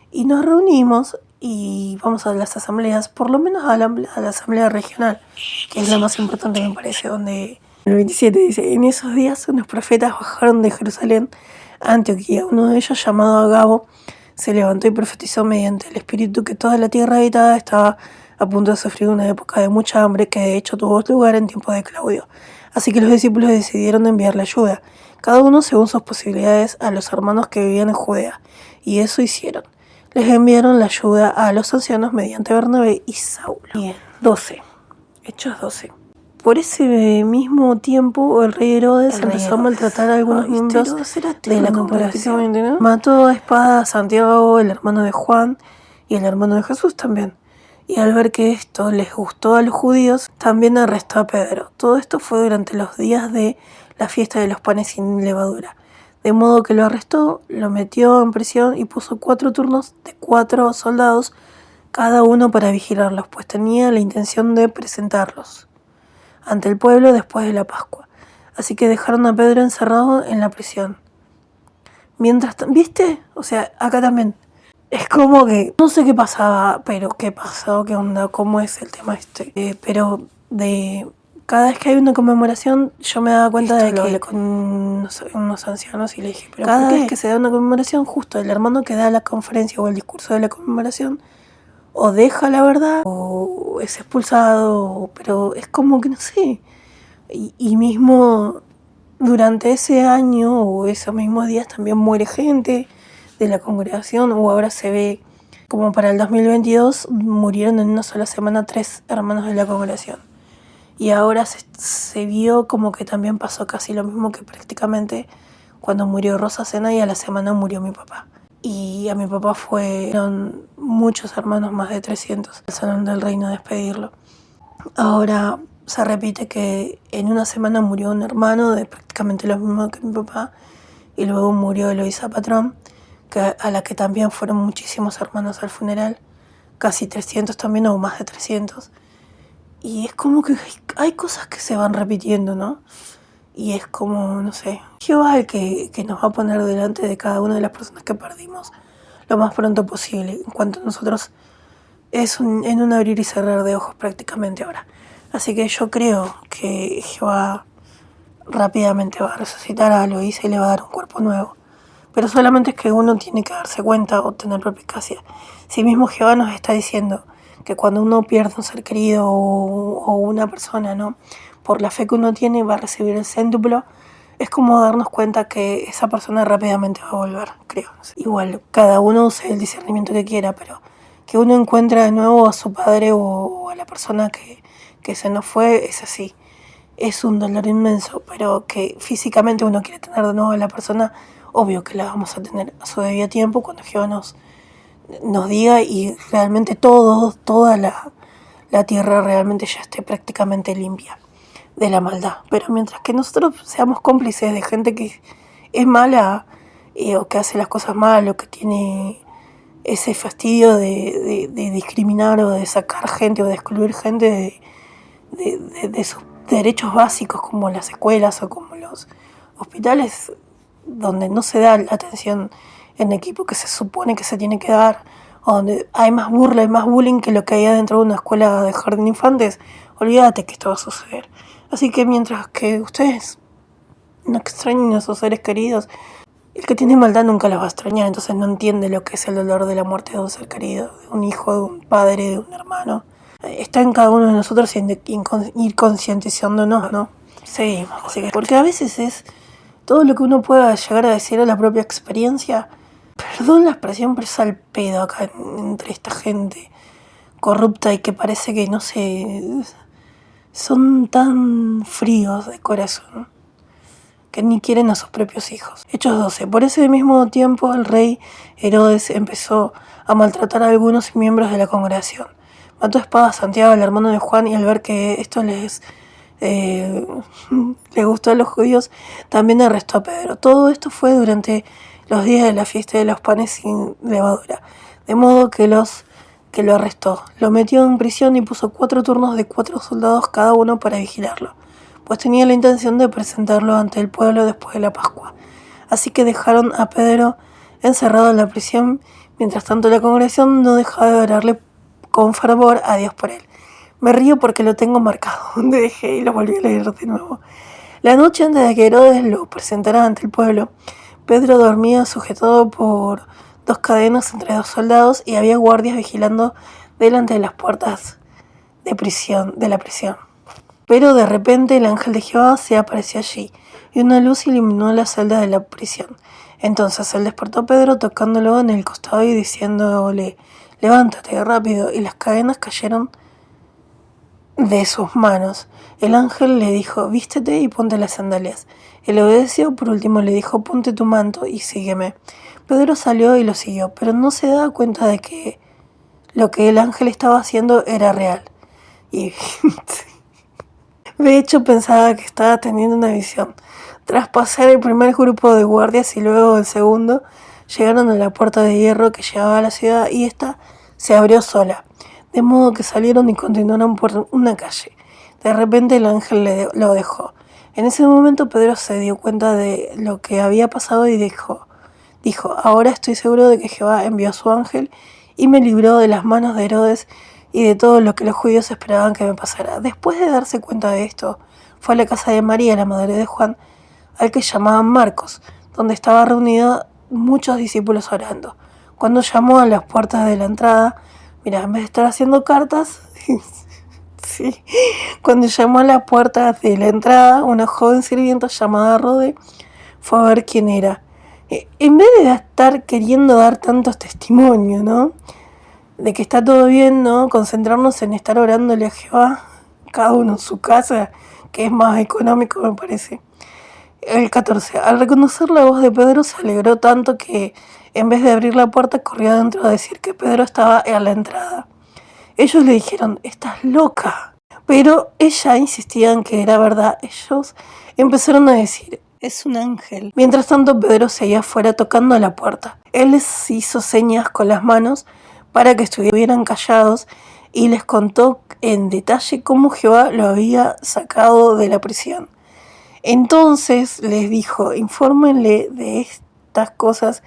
y nos reunimos y vamos a las asambleas, por lo menos a la asamblea regional, que es la más importante me parece, donde el 27 dice: en esos días unos profetas bajaron de Jerusalén a Antioquía. Uno de ellos, llamado Agabo, se levantó y profetizó mediante el Espíritu que toda la tierra habitada estaba a punto de sufrir una época de mucha hambre, que de hecho tuvo lugar en tiempo de Claudio. Así que los discípulos decidieron enviarle ayuda, cada uno según sus posibilidades, a los hermanos que vivían en Judea, y eso hicieron. Les enviaron la ayuda a los ancianos mediante Bernabé y Saulo. Bien, 12. Hechos 12. Por ese mismo tiempo, el rey Herodes empezó a maltratar a algunos miembros de la congregación, ¿no? Mató a espada a Santiago, el hermano de Juan, y el hermano de Jesús también. Y al ver que esto les gustó a los judíos, también arrestó a Pedro. Todo esto fue durante los días de la fiesta de los panes sin levadura. De modo que lo arrestó, lo metió en prisión y puso 4 turnos de 4 soldados, cada uno para vigilarlos, pues tenía la intención de presentarlos ante el pueblo después de la Pascua. Así que dejaron a Pedro encerrado en la prisión. Mientras, ¿viste? O sea, acá también. Es como que, no sé qué pasaba, pero qué pasó, qué onda, cómo es el tema este. Pero cada vez que hay una conmemoración, yo me daba cuenta de que hablé con unos ancianos y le dije, pero cada vez que se da una conmemoración, justo el hermano que da la conferencia o el discurso de la conmemoración, o deja la verdad, o es expulsado, pero es como que no sé. Y mismo durante ese año o esos mismos días también muere gente de la congregación, o ahora se ve como para el 2022 murieron en una sola semana 3 hermanos de la congregación. Y ahora se vio como que también pasó casi lo mismo, que prácticamente cuando murió Rosa Sena y a la semana murió mi papá. Y a mi papá fueron muchos hermanos, más de 300, al Salón del Reino a despedirlo. Ahora se repite que en una semana murió un hermano de prácticamente lo mismo que mi papá, y luego murió Eloisa Patrón, a la que también fueron muchísimos hermanos al funeral, casi 300 también, o más de 300. Y es como que hay cosas que se van repitiendo, ¿no? Y es como, no sé, Jehová es el que nos va a poner delante de cada una de las personas que perdimos lo más pronto posible. En cuanto a nosotros, en un abrir y cerrar de ojos prácticamente ahora. Así que yo creo que Jehová rápidamente va a resucitar a Eloísa y le va a dar un cuerpo nuevo. Pero solamente es que uno tiene que darse cuenta o tener perspicacia. Si mismo Jehová nos está diciendo que cuando uno pierde un ser querido o una persona, ¿no? Por la fe que uno tiene va a recibir el céntuplo, es como darnos cuenta que esa persona rápidamente va a volver, creo. Igual, cada uno use el discernimiento que quiera, pero que uno encuentre de nuevo a su padre o a la persona que se nos fue, es así. Es un dolor inmenso, pero que físicamente uno quiere tener de nuevo a la persona, obvio que la vamos a tener a su debido tiempo cuando Jehová nos diga y realmente toda la tierra realmente ya esté prácticamente limpia de la maldad. Pero mientras que nosotros seamos cómplices de gente que es mala o que hace las cosas mal o que tiene ese fastidio de discriminar o de sacar gente o de excluir gente de sus derechos básicos como las escuelas o como los hospitales donde no se da la atención en equipo que se supone que se tiene que dar, o donde hay más burla y más bullying que lo que hay dentro de una escuela de jardín de infantes, olvídate que esto va a suceder. Así que mientras que ustedes no extrañen a sus seres queridos, el que tiene maldad nunca los va a extrañar, entonces no entiende lo que es el dolor de la muerte de un ser querido, de un hijo, de un padre, de un hermano. Está en cada uno de nosotros ir concientizándonos, ¿no? Seguimos, así que, porque a veces es todo lo que uno pueda llegar a decir a la propia experiencia. Perdón la expresión, pero es al pedo acá entre esta gente corrupta y que parece que, no sé, son tan fríos de corazón que ni quieren a sus propios hijos. Hechos 12. Por ese mismo tiempo el rey Herodes empezó a maltratar a algunos miembros de la congregación. Mató a espada a Santiago, el hermano de Juan, y al ver que esto le gustó a los judíos, también arrestó a Pedro. Todo esto fue durante los días de la fiesta de los panes sin levadura, de modo que lo arrestó, lo metió en prisión y puso 4 turnos de 4 soldados cada uno para vigilarlo, pues tenía la intención de presentarlo ante el pueblo después de la Pascua. Así que dejaron a Pedro encerrado en la prisión, mientras tanto la congregación no dejaba de orarle con fervor a Dios por él. Me río porque lo tengo marcado donde dejé y lo volví a leer de nuevo. La noche antes de que Herodes lo presentara ante el pueblo, Pedro dormía sujetado por 2 cadenas entre 2 soldados y había guardias vigilando delante de las puertas de la prisión. Pero de repente el ángel de Jehová se apareció allí y una luz iluminó la celda de la prisión. Entonces él despertó a Pedro tocándolo en el costado y diciéndole: levántate rápido, y las cadenas cayeron de sus manos. El ángel le dijo: vístete y ponte las sandalias. Él obedeció. Por último le dijo: ponte tu manto y sígueme. Pedro salió y lo siguió, pero no se daba cuenta de que lo que el ángel estaba haciendo era real. Y de hecho pensaba que estaba teniendo una visión. Tras pasar el primer grupo de guardias y luego el segundo, llegaron a la puerta de hierro que llevaba a la ciudad y esta se abrió sola, de modo que salieron y continuaron por una calle. De repente el ángel lo dejó. En ese momento Pedro se dio cuenta de lo que había pasado y dijo, ahora estoy seguro de que Jehová envió a su ángel y me libró de las manos de Herodes y de todo lo que los judíos esperaban que me pasara. Después de darse cuenta de esto, fue a la casa de María, la madre de Juan, al que llamaban Marcos, donde estaban reunidos muchos discípulos orando. Cuando llamó a las puertas de la entrada, en vez de estar haciendo cartas, sí, cuando llamó a las puertas de la entrada, una joven sirvienta llamada Rode fue a ver quién era. En vez de estar queriendo dar tantos testimonios, ¿no?, de que está todo bien, ¿no?, concentrarnos en estar orándole a Jehová, cada uno en su casa, que es más económico, me parece. El 14. Al reconocer la voz de Pedro se alegró tanto que, en vez de abrir la puerta, corrió adentro a decir que Pedro estaba a la entrada. Ellos le dijeron: estás loca. Pero ella insistía en que era verdad. Ellos empezaron a decir: es un ángel. Mientras tanto, Pedro seguía afuera tocando a la puerta. Él les hizo señas con las manos para que estuvieran callados y les contó en detalle cómo Jehová lo había sacado de la prisión. Entonces les dijo: infórmenle de estas cosas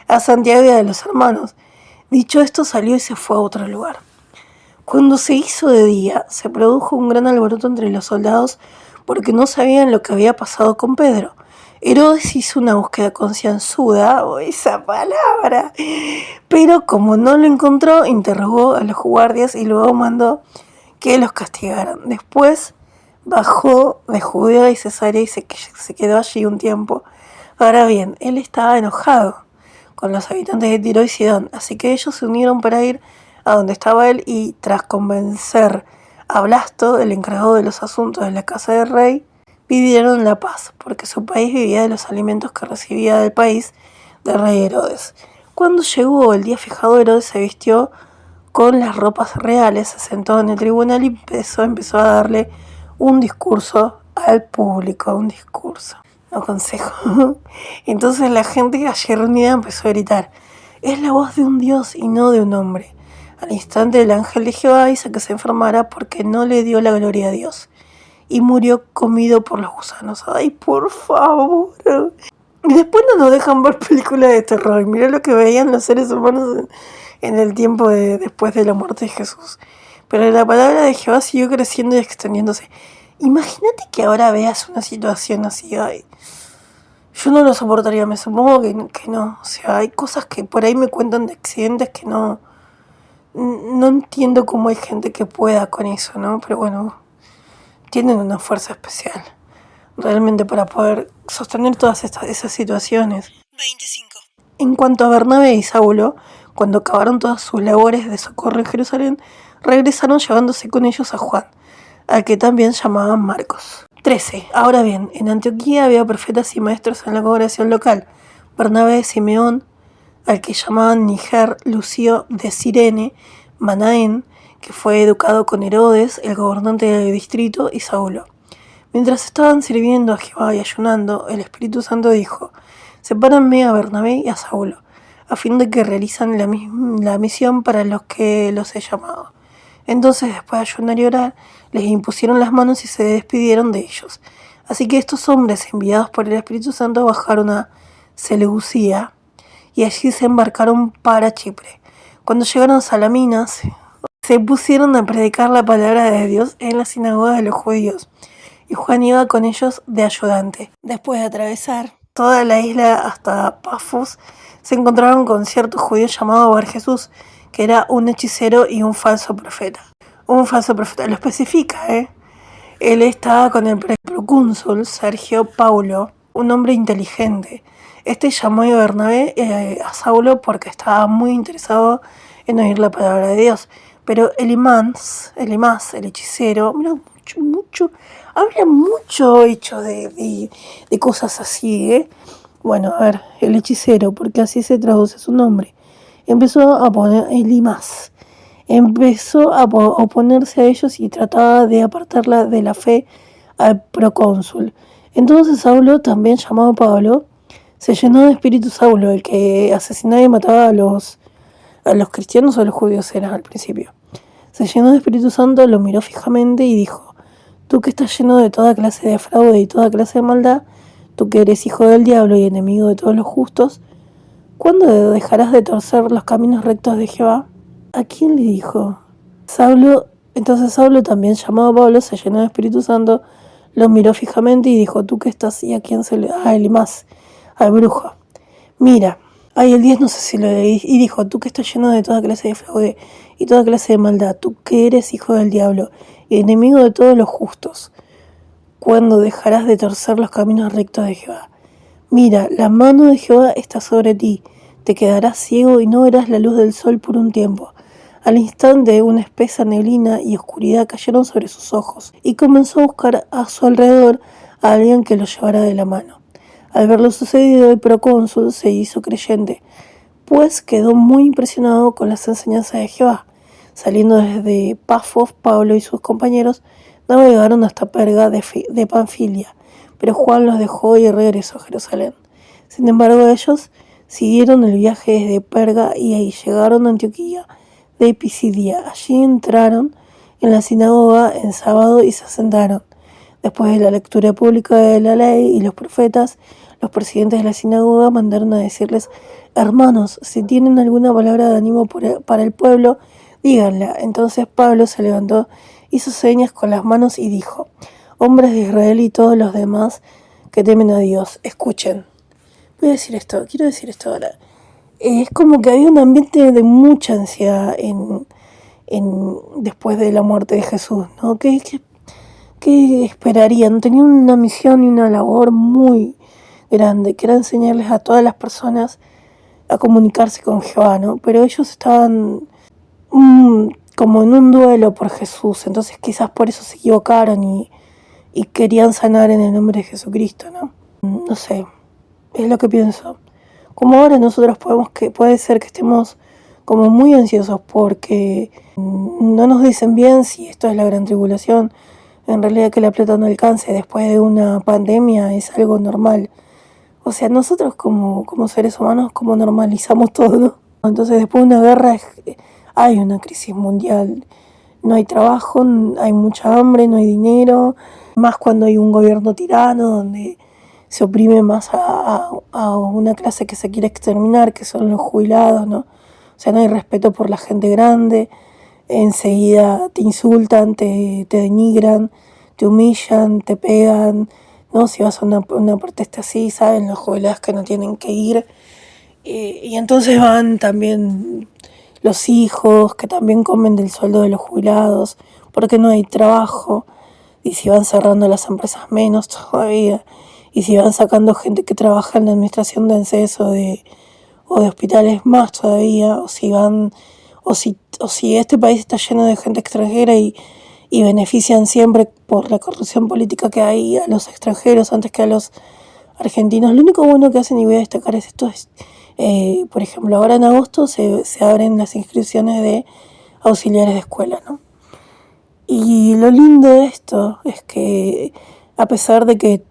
a Santiago y a los hermanos. Dicho esto, salió y se fue a otro lugar. Cuando se hizo de día, se produjo un gran alboroto entre los soldados porque no sabían lo que había pasado con Pedro. Herodes hizo una búsqueda concienzuda, esa palabra, pero como no lo encontró, interrogó a los guardias y luego mandó que los castigaran. Después bajó de Judea y Cesarea y se quedó allí un tiempo. Ahora bien, él estaba enojado con los habitantes de Tiro y Sidón, así que ellos se unieron para ir a donde estaba él y, tras convencer a Blasto, el encargado de los asuntos de la casa del rey, pidieron la paz, porque su país vivía de los alimentos que recibía del país del rey Herodes. Cuando llegó el día fijado, Herodes se vistió con las ropas reales, se sentó en el tribunal y empezó a darle un discurso al público, un discurso, no consejo. Entonces la gente allí reunida empezó a gritar: es la voz de un Dios y no de un hombre. Al instante el ángel de Jehová hizo que se enfermara porque no le dio la gloria a Dios, y murió comido por los gusanos. ¡Ay, por favor! Y después no nos dejan ver películas de terror. Mirá lo que veían los seres humanos en el tiempo después de la muerte de Jesús. Pero la palabra de Jehová siguió creciendo y extendiéndose. Imagínate que ahora veas una situación así. Ay, yo no lo soportaría, me supongo que no. O sea, hay cosas que por ahí me cuentan de accidentes que no entiendo cómo hay gente que pueda con eso, ¿no? Pero bueno, tienen una fuerza especial realmente para poder sostener todas esas situaciones. 25. En cuanto a Bernabé y Saulo, cuando acabaron todas sus labores de socorro en Jerusalén, regresaron llevándose con ellos a Juan, al que también llamaban Marcos. 13. Ahora bien, en Antioquía había profetas y maestros en la congregación local: Bernabé, Simeón, al que llamaban Níger, Lucio de Cirene, Manaén, que fue educado con Herodes, el gobernante del distrito, y Saulo. Mientras estaban sirviendo a Jehová y ayunando, el Espíritu Santo dijo: sepárenme a Bernabé y a Saulo, a fin de que realicen la misión para los que los he llamado. Entonces, después de ayunar y orar, les impusieron las manos y se despidieron de ellos. Así que estos hombres, enviados por el Espíritu Santo, bajaron a Seleucía y allí se embarcaron para Chipre. Cuando llegaron a Salaminas, se pusieron a predicar la palabra de Dios en la sinagoga de los judíos, y Juan iba con ellos de ayudante. Después de atravesar toda la isla hasta Pafos, se encontraron con cierto judío llamado Bar Jesús, que era un hechicero y un falso profeta. Un falso profeta, lo especifica, Él estaba con el procónsul Sergio Paulo, un hombre inteligente. Este llamó a Bernabé a Saulo porque estaba muy interesado en oír la palabra de Dios. Pero Elimás, el hechicero, mira, habla mucho hecho de cosas así, Bueno, a ver, el hechicero, porque así se traduce su nombre, empezó a poner Elimás. Empezó a oponerse a ellos y trataba de apartarla de la fe al procónsul. Entonces Saulo, también llamado Pablo, se llenó de espíritu. Saulo, el que asesinaba y mataba a los cristianos o a los judíos era al principio. Se llenó de Espíritu Santo, lo miró fijamente y dijo: tú que estás lleno de toda clase de fraude y toda clase de maldad, tú que eres hijo del diablo y enemigo de todos los justos, ¿cuándo dejarás de torcer los caminos rectos de Jehová? ¿A quién le dijo? Entonces Saulo, también llamado Pablo, se llenó de Espíritu Santo, lo miró fijamente y dijo: tú que estás, ¿y a quién se le...? A Elimás, al brujo. Mira, el 10 no sé si lo leí, y dijo: tú que estás lleno de toda clase de fraude y toda clase de maldad, tú que eres hijo del diablo y enemigo de todos los justos, ¿cuándo dejarás de torcer los caminos rectos de Jehová? Mira, la mano de Jehová está sobre ti, te quedarás ciego y no verás la luz del sol por un tiempo. Al instante una espesa neblina y oscuridad cayeron sobre sus ojos, y comenzó a buscar a su alrededor a alguien que lo llevara de la mano. Al ver lo sucedido, el procónsul se hizo creyente, pues quedó muy impresionado con las enseñanzas de Jehová. Saliendo desde Pafos, Pablo y sus compañeros navegaron hasta Perga de Panfilia, pero Juan los dejó y regresó a Jerusalén. Sin embargo, ellos siguieron el viaje desde Perga y ahí llegaron a Antioquía. de Pisidia. Allí entraron en la sinagoga en sábado y se sentaron. Después de la lectura pública de la ley y los profetas, los presidentes de la sinagoga mandaron a decirles: hermanos, si tienen alguna palabra de ánimo para el pueblo, díganla. Entonces Pablo se levantó, hizo señas con las manos y dijo: hombres de Israel y todos los demás que temen a Dios, escuchen. Quiero decir esto ahora. Es como que había un ambiente de mucha ansiedad después de la muerte de Jesús, ¿no? ¿Qué esperarían? Tenían una misión y una labor muy grande, que era enseñarles a todas las personas a comunicarse con Jehová, ¿no? Pero ellos estaban como en un duelo por Jesús, entonces quizás por eso se equivocaron y querían sanar en el nombre de Jesucristo, ¿no? No sé, es lo que pienso. Como ahora nosotros puede ser que estemos como muy ansiosos porque no nos dicen bien si esto es la gran tribulación. En realidad que la plata no alcance después de una pandemia es algo normal. O sea, nosotros como seres humanos como normalizamos todo, ¿no? Entonces después de una guerra hay una crisis mundial. No hay trabajo, hay mucha hambre, no hay dinero. Más cuando hay un gobierno tirano donde se oprime más a una clase que se quiere exterminar, que son los jubilados, ¿no? O sea, no hay respeto por la gente grande. Enseguida te insultan, te denigran, te humillan, te pegan, ¿no? Si vas a una protesta así, saben los jubilados que no tienen que ir. Y entonces van también los hijos que también comen del sueldo de los jubilados, porque no hay trabajo. Y si van cerrando las empresas, menos todavía. Y si van sacando gente que trabaja en la administración de ANSES o de hospitales, más todavía. O si este país está lleno de gente extranjera y benefician siempre por la corrupción política que hay a los extranjeros antes que a los argentinos. Lo único bueno que hacen, y voy a destacar esto, es, por ejemplo, ahora en agosto se abren las inscripciones de auxiliares de escuela, ¿no? Y lo lindo de esto es que, a pesar de que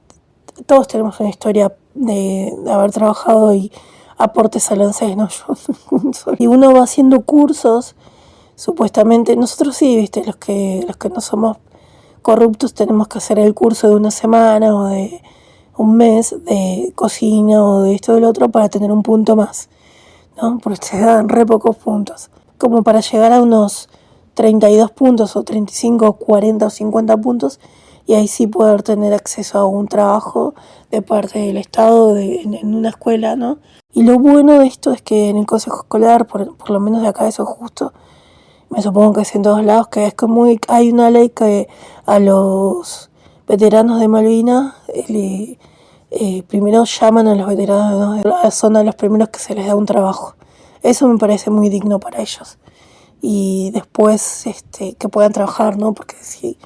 todos tenemos una historia de haber trabajado y aportes al ANSES, ¿no? Y uno va haciendo cursos, supuestamente, nosotros sí, viste, los que no somos corruptos tenemos que hacer el curso de una semana o de un mes de cocina o de esto o del otro para tener un punto más, ¿no? Porque te dan re pocos puntos. Como para llegar a unos 32 puntos o 35, 40 o 50 puntos y ahí sí poder tener acceso a un trabajo de parte del Estado en una escuela, ¿no? Y lo bueno de esto es que en el consejo escolar, por lo menos de acá eso es justo, me supongo que es en todos lados, que es como hay una ley que a los veteranos de Malvinas primero llaman a los veteranos de la zona, los primeros que se les da un trabajo. Eso me parece muy digno para ellos. Y después que puedan trabajar, ¿no? Porque si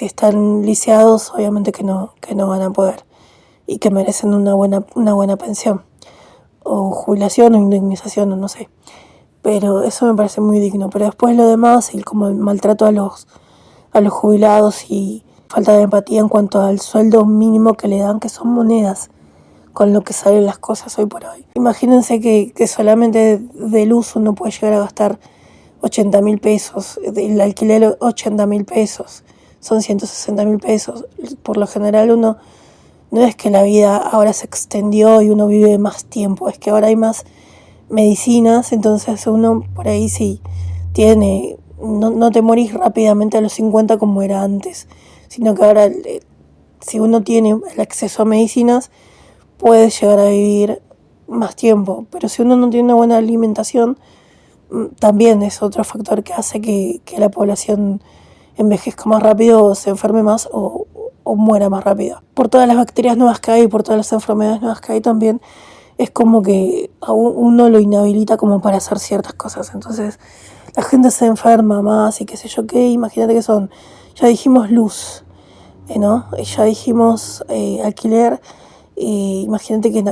están lisiados, obviamente que no van a poder. Y que merecen una buena pensión. O jubilación o indemnización, o no sé. Pero eso me parece muy digno. Pero después lo demás, como el maltrato a los jubilados y falta de empatía en cuanto al sueldo mínimo que le dan, que son monedas con lo que salen las cosas hoy por hoy. Imagínense que solamente de luz uno puede llegar a gastar 80.000 pesos, el alquiler 80.000 pesos, son 160.000 pesos. Por lo general uno, no es que la vida ahora se extendió y uno vive más tiempo, es que ahora hay más medicinas, entonces uno por ahí sí tiene, no te morís rápidamente a los 50 como era antes, sino que ahora si uno tiene el acceso a medicinas puede llegar a vivir más tiempo, pero si uno no tiene una buena alimentación también es otro factor que hace que la población envejezca más rápido o se enferme más o muera más rápido. Por todas las bacterias nuevas que hay, por todas las enfermedades nuevas que hay también, es como que a uno lo inhabilita como para hacer ciertas cosas. Entonces la gente se enferma más y qué sé yo qué. Imagínate que son, ya dijimos luz, ¿no? Ya dijimos alquiler. Imagínate que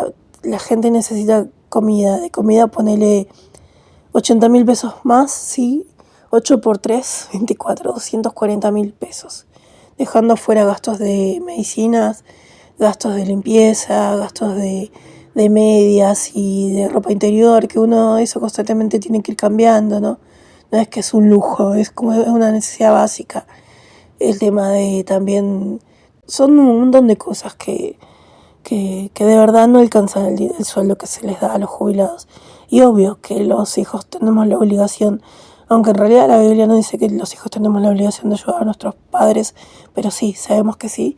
la gente necesita comida. De comida ponele 80.000 pesos más, sí. 8 por 3, 24, 240.000 pesos. Dejando fuera gastos de medicinas, gastos de limpieza, gastos de medias y de ropa interior, que uno eso constantemente tiene que ir cambiando, ¿no? no es que es un lujo, es como es una necesidad básica. El tema de también, son un montón de cosas que de verdad no alcanzan el sueldo que se les da a los jubilados. Y obvio que los hijos tenemos la obligación, aunque en realidad la Biblia no dice que los hijos tenemos la obligación de ayudar a nuestros padres, pero sí, sabemos que sí.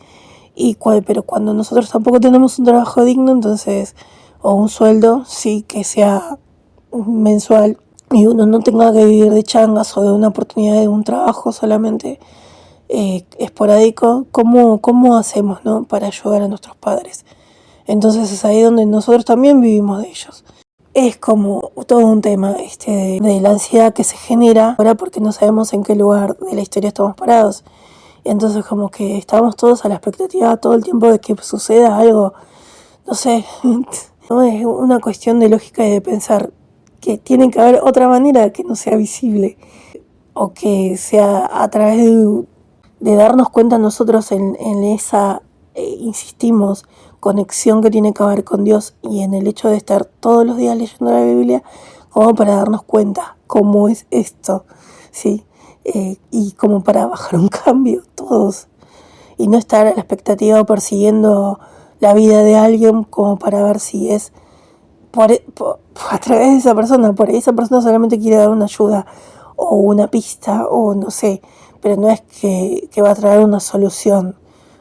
Pero cuando nosotros tampoco tenemos un trabajo digno, entonces, o un sueldo, sí, que sea mensual, y uno no tenga que vivir de changas o de una oportunidad de un trabajo solamente esporádico, ¿cómo hacemos, no, para ayudar a nuestros padres? Entonces es ahí donde nosotros también vivimos de ellos. Es como todo un tema de la ansiedad que se genera ahora porque no sabemos en qué lugar de la historia estamos parados. Entonces como que estamos todos a la expectativa todo el tiempo de que suceda algo, no sé, no es una cuestión de lógica y de pensar que tiene que haber otra manera que no sea visible o que sea a través de darnos cuenta nosotros en esa, insistimos, conexión que tiene que haber con Dios y en el hecho de estar todos los días leyendo la Biblia como para darnos cuenta cómo es esto, ¿sí? Y como para bajar un cambio todos y no estar a la expectativa persiguiendo la vida de alguien como para ver si es a través de esa persona, por ahí esa persona solamente quiere dar una ayuda o una pista o no sé, pero no es que va a traer una solución,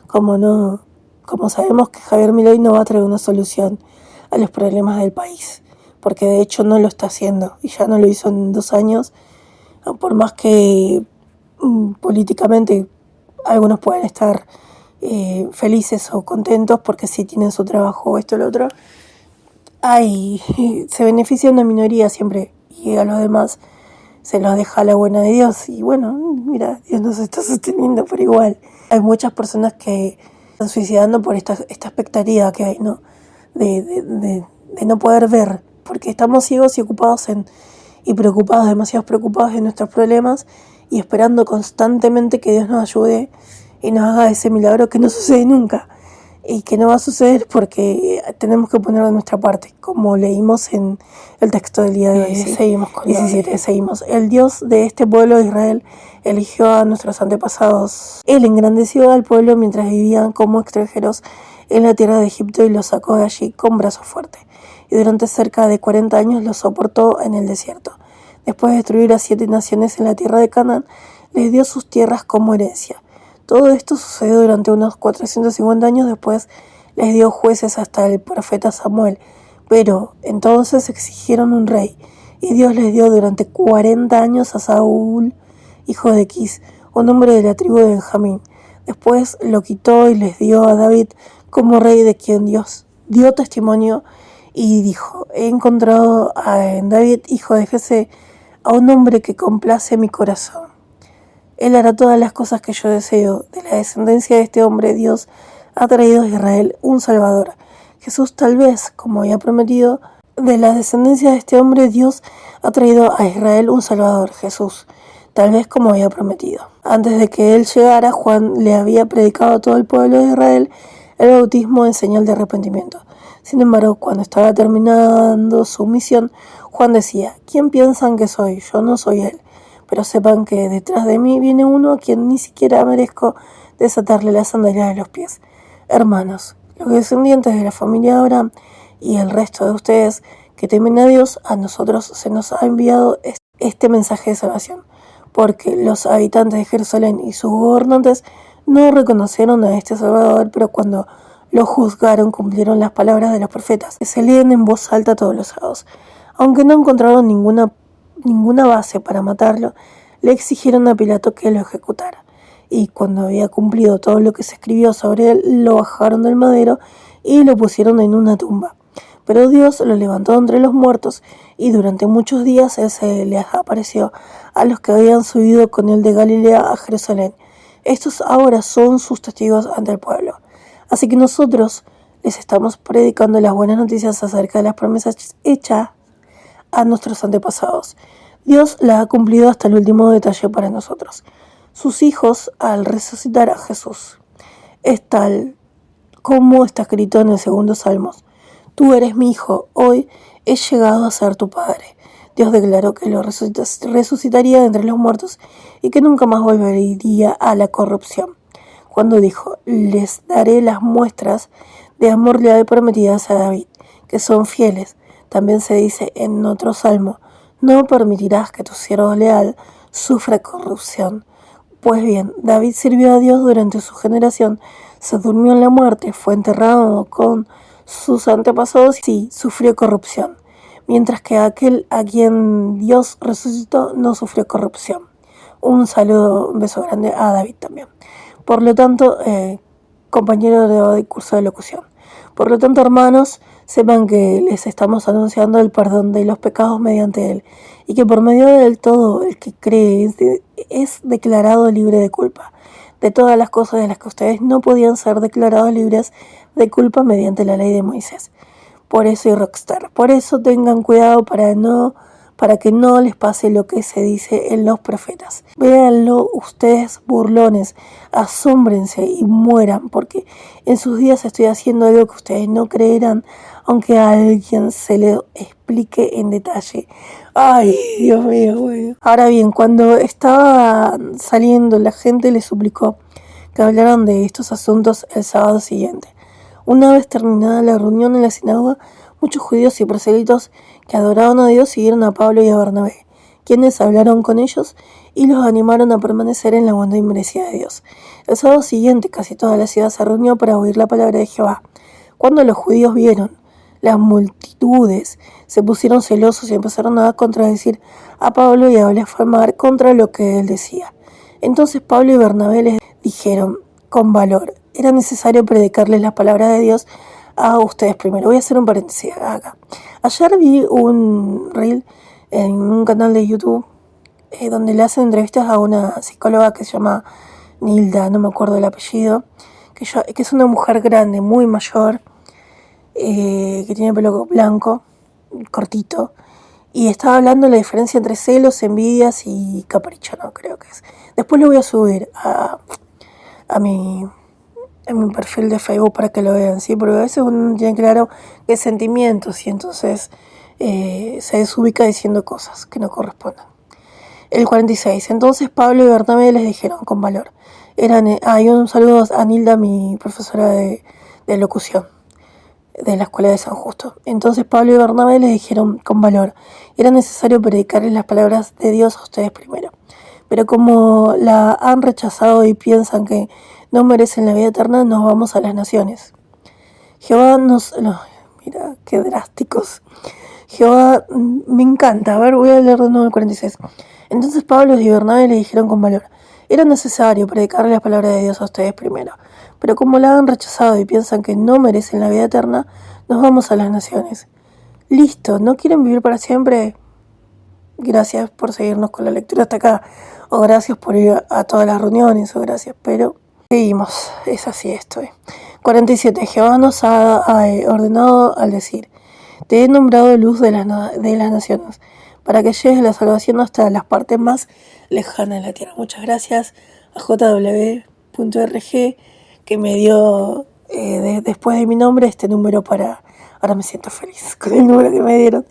como sabemos que Javier Milei no va a traer una solución a los problemas del país, porque de hecho no lo está haciendo y ya no lo hizo en 2 años, por más que políticamente algunos pueden estar felices o contentos porque sí tienen su trabajo o esto o lo otro, se beneficia una minoría siempre y a los demás se los deja la buena de Dios. Y bueno, mira, Dios nos está sosteniendo por igual. Hay muchas personas que están suicidando por esta expectativa que hay, ¿no? De no poder ver, porque estamos ciegos y ocupados y preocupados, demasiado preocupados de nuestros problemas y esperando constantemente que Dios nos ayude y nos haga ese milagro que no sucede nunca. Y que no va a suceder porque tenemos que poner de nuestra parte, como leímos en el texto del día de hoy. ¿Sí? Seguimos con 17, seguimos. El Dios de este pueblo de Israel eligió a nuestros antepasados. Él engrandeció al pueblo mientras vivían como extranjeros en la tierra de Egipto y los sacó de allí con brazo fuerte. Y durante cerca de 40 años los soportó en el desierto. Después de destruir a 7 naciones en la tierra de Canaán, les dio sus tierras como herencia. Todo esto sucedió durante unos 450 años, después les dio jueces hasta el profeta Samuel, pero entonces exigieron un rey, y Dios les dio durante 40 años a Saúl, hijo de Quis, un hombre de la tribu de Benjamín. Después lo quitó y les dio a David como rey, de quien Dios dio testimonio y dijo: he encontrado en David, hijo de Jesé, a un hombre que complace mi corazón. Él hará todas las cosas que yo deseo. De la descendencia de este hombre, Dios ha traído a Israel un Salvador. Jesús, tal vez, como había prometido, de la descendencia de este hombre, Dios ha traído a Israel un Salvador, Jesús, tal vez como había prometido. Antes de que él llegara, Juan le había predicado a todo el pueblo de Israel el bautismo en señal de arrepentimiento. Sin embargo, cuando estaba terminando su misión, Juan decía: ¿quién piensan que soy? Yo no soy él. Pero sepan que detrás de mí viene uno a quien ni siquiera merezco desatarle las sandalias de los pies. Hermanos, los descendientes de la familia de Abraham y el resto de ustedes que temen a Dios, a nosotros se nos ha enviado este mensaje de salvación, porque los habitantes de Jerusalén y sus gobernantes no reconocieron a este Salvador, pero cuando lo juzgaron cumplieron las palabras de los profetas, que se leen en voz alta todos los sábados. Aunque no encontraron ninguna base para matarlo, le exigieron a Pilato que lo ejecutara. Y cuando había cumplido todo lo que se escribió sobre él, lo bajaron del madero y lo pusieron en una tumba. Pero Dios lo levantó entre los muertos, y durante muchos días él se les apareció a los que habían subido con él de Galilea a Jerusalén. Estos ahora son sus testigos ante el pueblo. Así que nosotros les estamos predicando las buenas noticias acerca de las promesas hechas a nuestros antepasados. Dios la ha cumplido hasta el último detalle para nosotros, sus hijos, al resucitar a Jesús. Es tal como está escrito en el segundo Salmo: tú eres mi hijo, hoy he llegado a ser tu padre. Dios declaró que lo resucitaría de entre los muertos y que nunca más volvería a la corrupción. Cuando dijo, les daré las muestras de amor leal prometidas a David, que son fieles. También se dice en otro salmo, no permitirás que tu siervo leal sufra corrupción. Pues bien, David sirvió a Dios durante su generación, se durmió en la muerte, fue enterrado con sus antepasados y sufrió corrupción, mientras que aquel a quien Dios resucitó no sufrió corrupción. Un saludo, un beso grande a David también. Por lo tanto, compañero de curso de locución. Por lo tanto, hermanos, sepan que les estamos anunciando el perdón de los pecados mediante él, y que por medio de él todo el que cree es declarado libre de culpa, de todas las cosas de las que ustedes no podían ser declarados libres de culpa mediante la ley de Moisés. Por eso soy rockstar. Por eso tengan cuidado para que no les pase lo que se dice en los profetas. Véanlo ustedes, burlones, asómbrense y mueran, porque en sus días estoy haciendo algo que ustedes no creerán, aunque a alguien se le explique en detalle. Ay, Dios mío, güey. Ahora bien, cuando estaba saliendo, la gente le suplicó que hablaran de estos asuntos el sábado siguiente. Una vez terminada la reunión en la sinagoga, muchos judíos y proselitos que adoraban a Dios siguieron a Pablo y a Bernabé, quienes hablaron con ellos y los animaron a permanecer en la bondad inmerecida de Dios. El sábado siguiente casi toda la ciudad se reunió para oír la palabra de Jehová. Cuando los judíos vieron las multitudes, se pusieron celosos y empezaron a contradecir a Pablo y a blasfemar contra lo que él decía. Entonces Pablo y Bernabé les dijeron con valor, era necesario predicarles la palabra de Dios a ustedes primero. Voy a hacer un paréntesis acá. Ayer vi un reel en un canal de YouTube donde le hacen entrevistas a una psicóloga que se llama Nilda, no me acuerdo el apellido, que es una mujer grande, muy mayor, que tiene pelo blanco, cortito, y estaba hablando de la diferencia entre celos, envidias y capricho, ¿no? Creo que es. Después lo voy a subir a mi perfil de Facebook para que lo vean, ¿sí? Porque a veces uno tiene claro qué sentimientos y entonces se desubica diciendo cosas que no corresponden. El 46. Entonces Pablo y Bernabé les dijeron con valor. Hay un saludo a Nilda, mi profesora de locución de la escuela de San Justo. Entonces Pablo y Bernabé les dijeron con valor. Era necesario predicarles las palabras de Dios a ustedes primero. Pero como la han rechazado y piensan que no merecen la vida eterna, nos vamos a las naciones. Jehová mira, qué drásticos. Jehová, me encanta. A ver, voy a leer de nuevo el 46. Entonces Pablo y Bernabé le dijeron con valor, era necesario predicarle la palabra de Dios a ustedes primero. Pero como la han rechazado y piensan que no merecen la vida eterna, nos vamos a las naciones. Listo, ¿no quieren vivir para siempre? Gracias por seguirnos con la lectura hasta acá. O gracias por ir a todas las reuniones, o gracias, pero seguimos, es así esto. 47. Jehová nos ha ordenado al decir, te he nombrado luz de las naciones, para que llegues la salvación hasta las partes más lejanas de la tierra. Muchas gracias a jw.rg que me dio después de mi nombre este número para... Ahora me siento feliz con el número que me dieron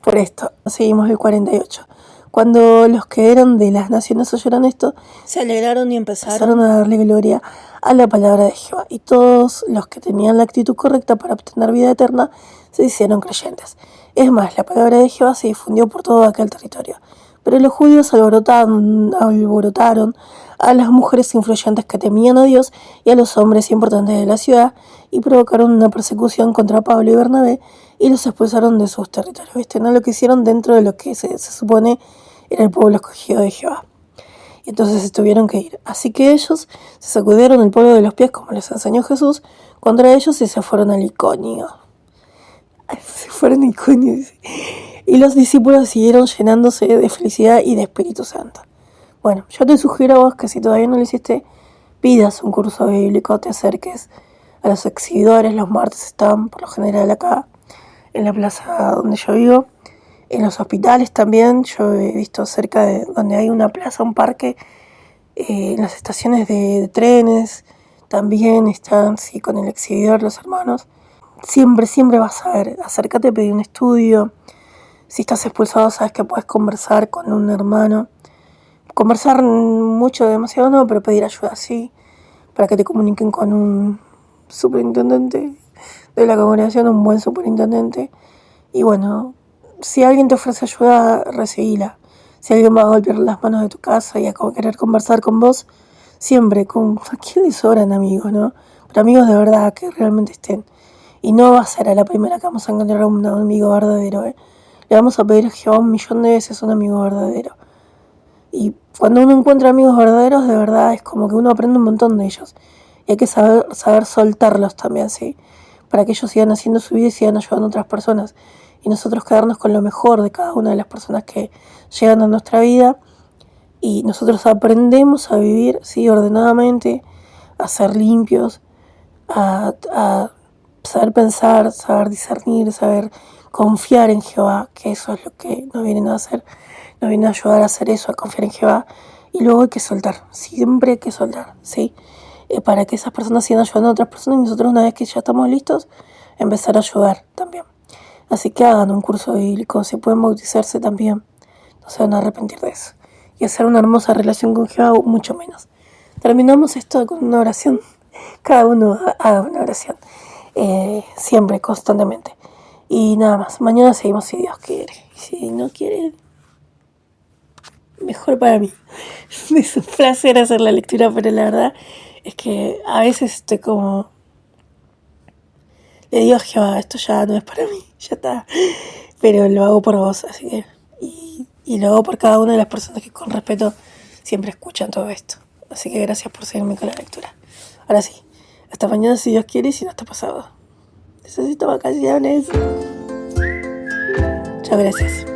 por esto. Seguimos el 48. Cuando los que eran de las naciones oyeron esto, se alegraron y empezaron a darle gloria a la palabra de Jehová. Y todos los que tenían la actitud correcta para obtener vida eterna se hicieron creyentes. Es más, la palabra de Jehová se difundió por todo aquel territorio. Pero los judíos alborotaron a las mujeres influyentes que temían a Dios y a los hombres importantes de la ciudad y provocaron una persecución contra Pablo y Bernabé y los expulsaron de sus territorios. ¿Viste? No lo que hicieron dentro de lo que se supone era el pueblo escogido de Jehová. Y entonces se tuvieron que ir. Así que ellos se sacudieron el polvo de los pies como les enseñó Jesús contra ellos y se fueron al Iconio. Se fueron a Iconio, dice. Y los discípulos siguieron llenándose de felicidad y de Espíritu Santo. Bueno, yo te sugiero a vos que si todavía no lo hiciste, pidas un curso bíblico, te acerques a los exhibidores. Los martes están por lo general acá en la plaza donde yo vivo. En los hospitales también, yo he visto cerca de donde hay una plaza, un parque, en las estaciones de trenes, también están, sí, con el exhibidor, los hermanos. Siempre vas a ver, acércate, pedí un estudio. Si estás expulsado, sabes que puedes conversar con un hermano. Conversar mucho, demasiado no, pero pedir ayuda sí, para que te comuniquen con un superintendente de la congregación, un buen superintendente. Y bueno, si alguien te ofrece ayuda, recibíla. Si alguien va a golpear las manos de tu casa y a querer conversar con vos, siempre, ¿a quién le sobran amigos, no? Pero amigos de verdad, que realmente estén. Y no va a ser a la primera que vamos a encontrar a un amigo verdadero, ¿eh? Le vamos a pedir a Jehová 1.000.000 de veces un amigo verdadero. Y cuando uno encuentra amigos verdaderos, de verdad, es como que uno aprende un montón de ellos. Y hay que saber soltarlos también, ¿sí? Para que ellos sigan haciendo su vida y sigan ayudando a otras personas. Y nosotros quedarnos con lo mejor de cada una de las personas que llegan a nuestra vida. Y nosotros aprendemos a vivir, ¿sí? Ordenadamente, a ser limpios, a saber pensar, saber discernir, saber confiar en Jehová, que eso es lo que nos vienen a hacer, nos vienen a ayudar a hacer eso, a confiar en Jehová. Y luego hay que soltar, siempre hay que soltar, ¿sí? Para que esas personas sigan ayudando a otras personas y nosotros, una vez que ya estamos listos, empezar a ayudar también. Así que hagan un curso bíblico, si pueden bautizarse también, no se van a arrepentir de eso. Y hacer una hermosa relación con Jehová, mucho menos. Terminamos esto con una oración. Cada uno haga una oración. Siempre, constantemente. Y nada más. Mañana seguimos si Dios quiere. Y si no quiere, mejor para mí. Es un placer hacer la lectura, pero la verdad es que a veces estoy como... Le digo a Jehová, esto ya no es para mí, ya está. Pero lo hago por vos, así que... Y lo hago por cada una de las personas que con respeto siempre escuchan todo esto. Así que gracias por seguirme con la lectura. Ahora sí, hasta mañana si Dios quiere y si no está pasado. Necesito vacaciones. Muchas gracias.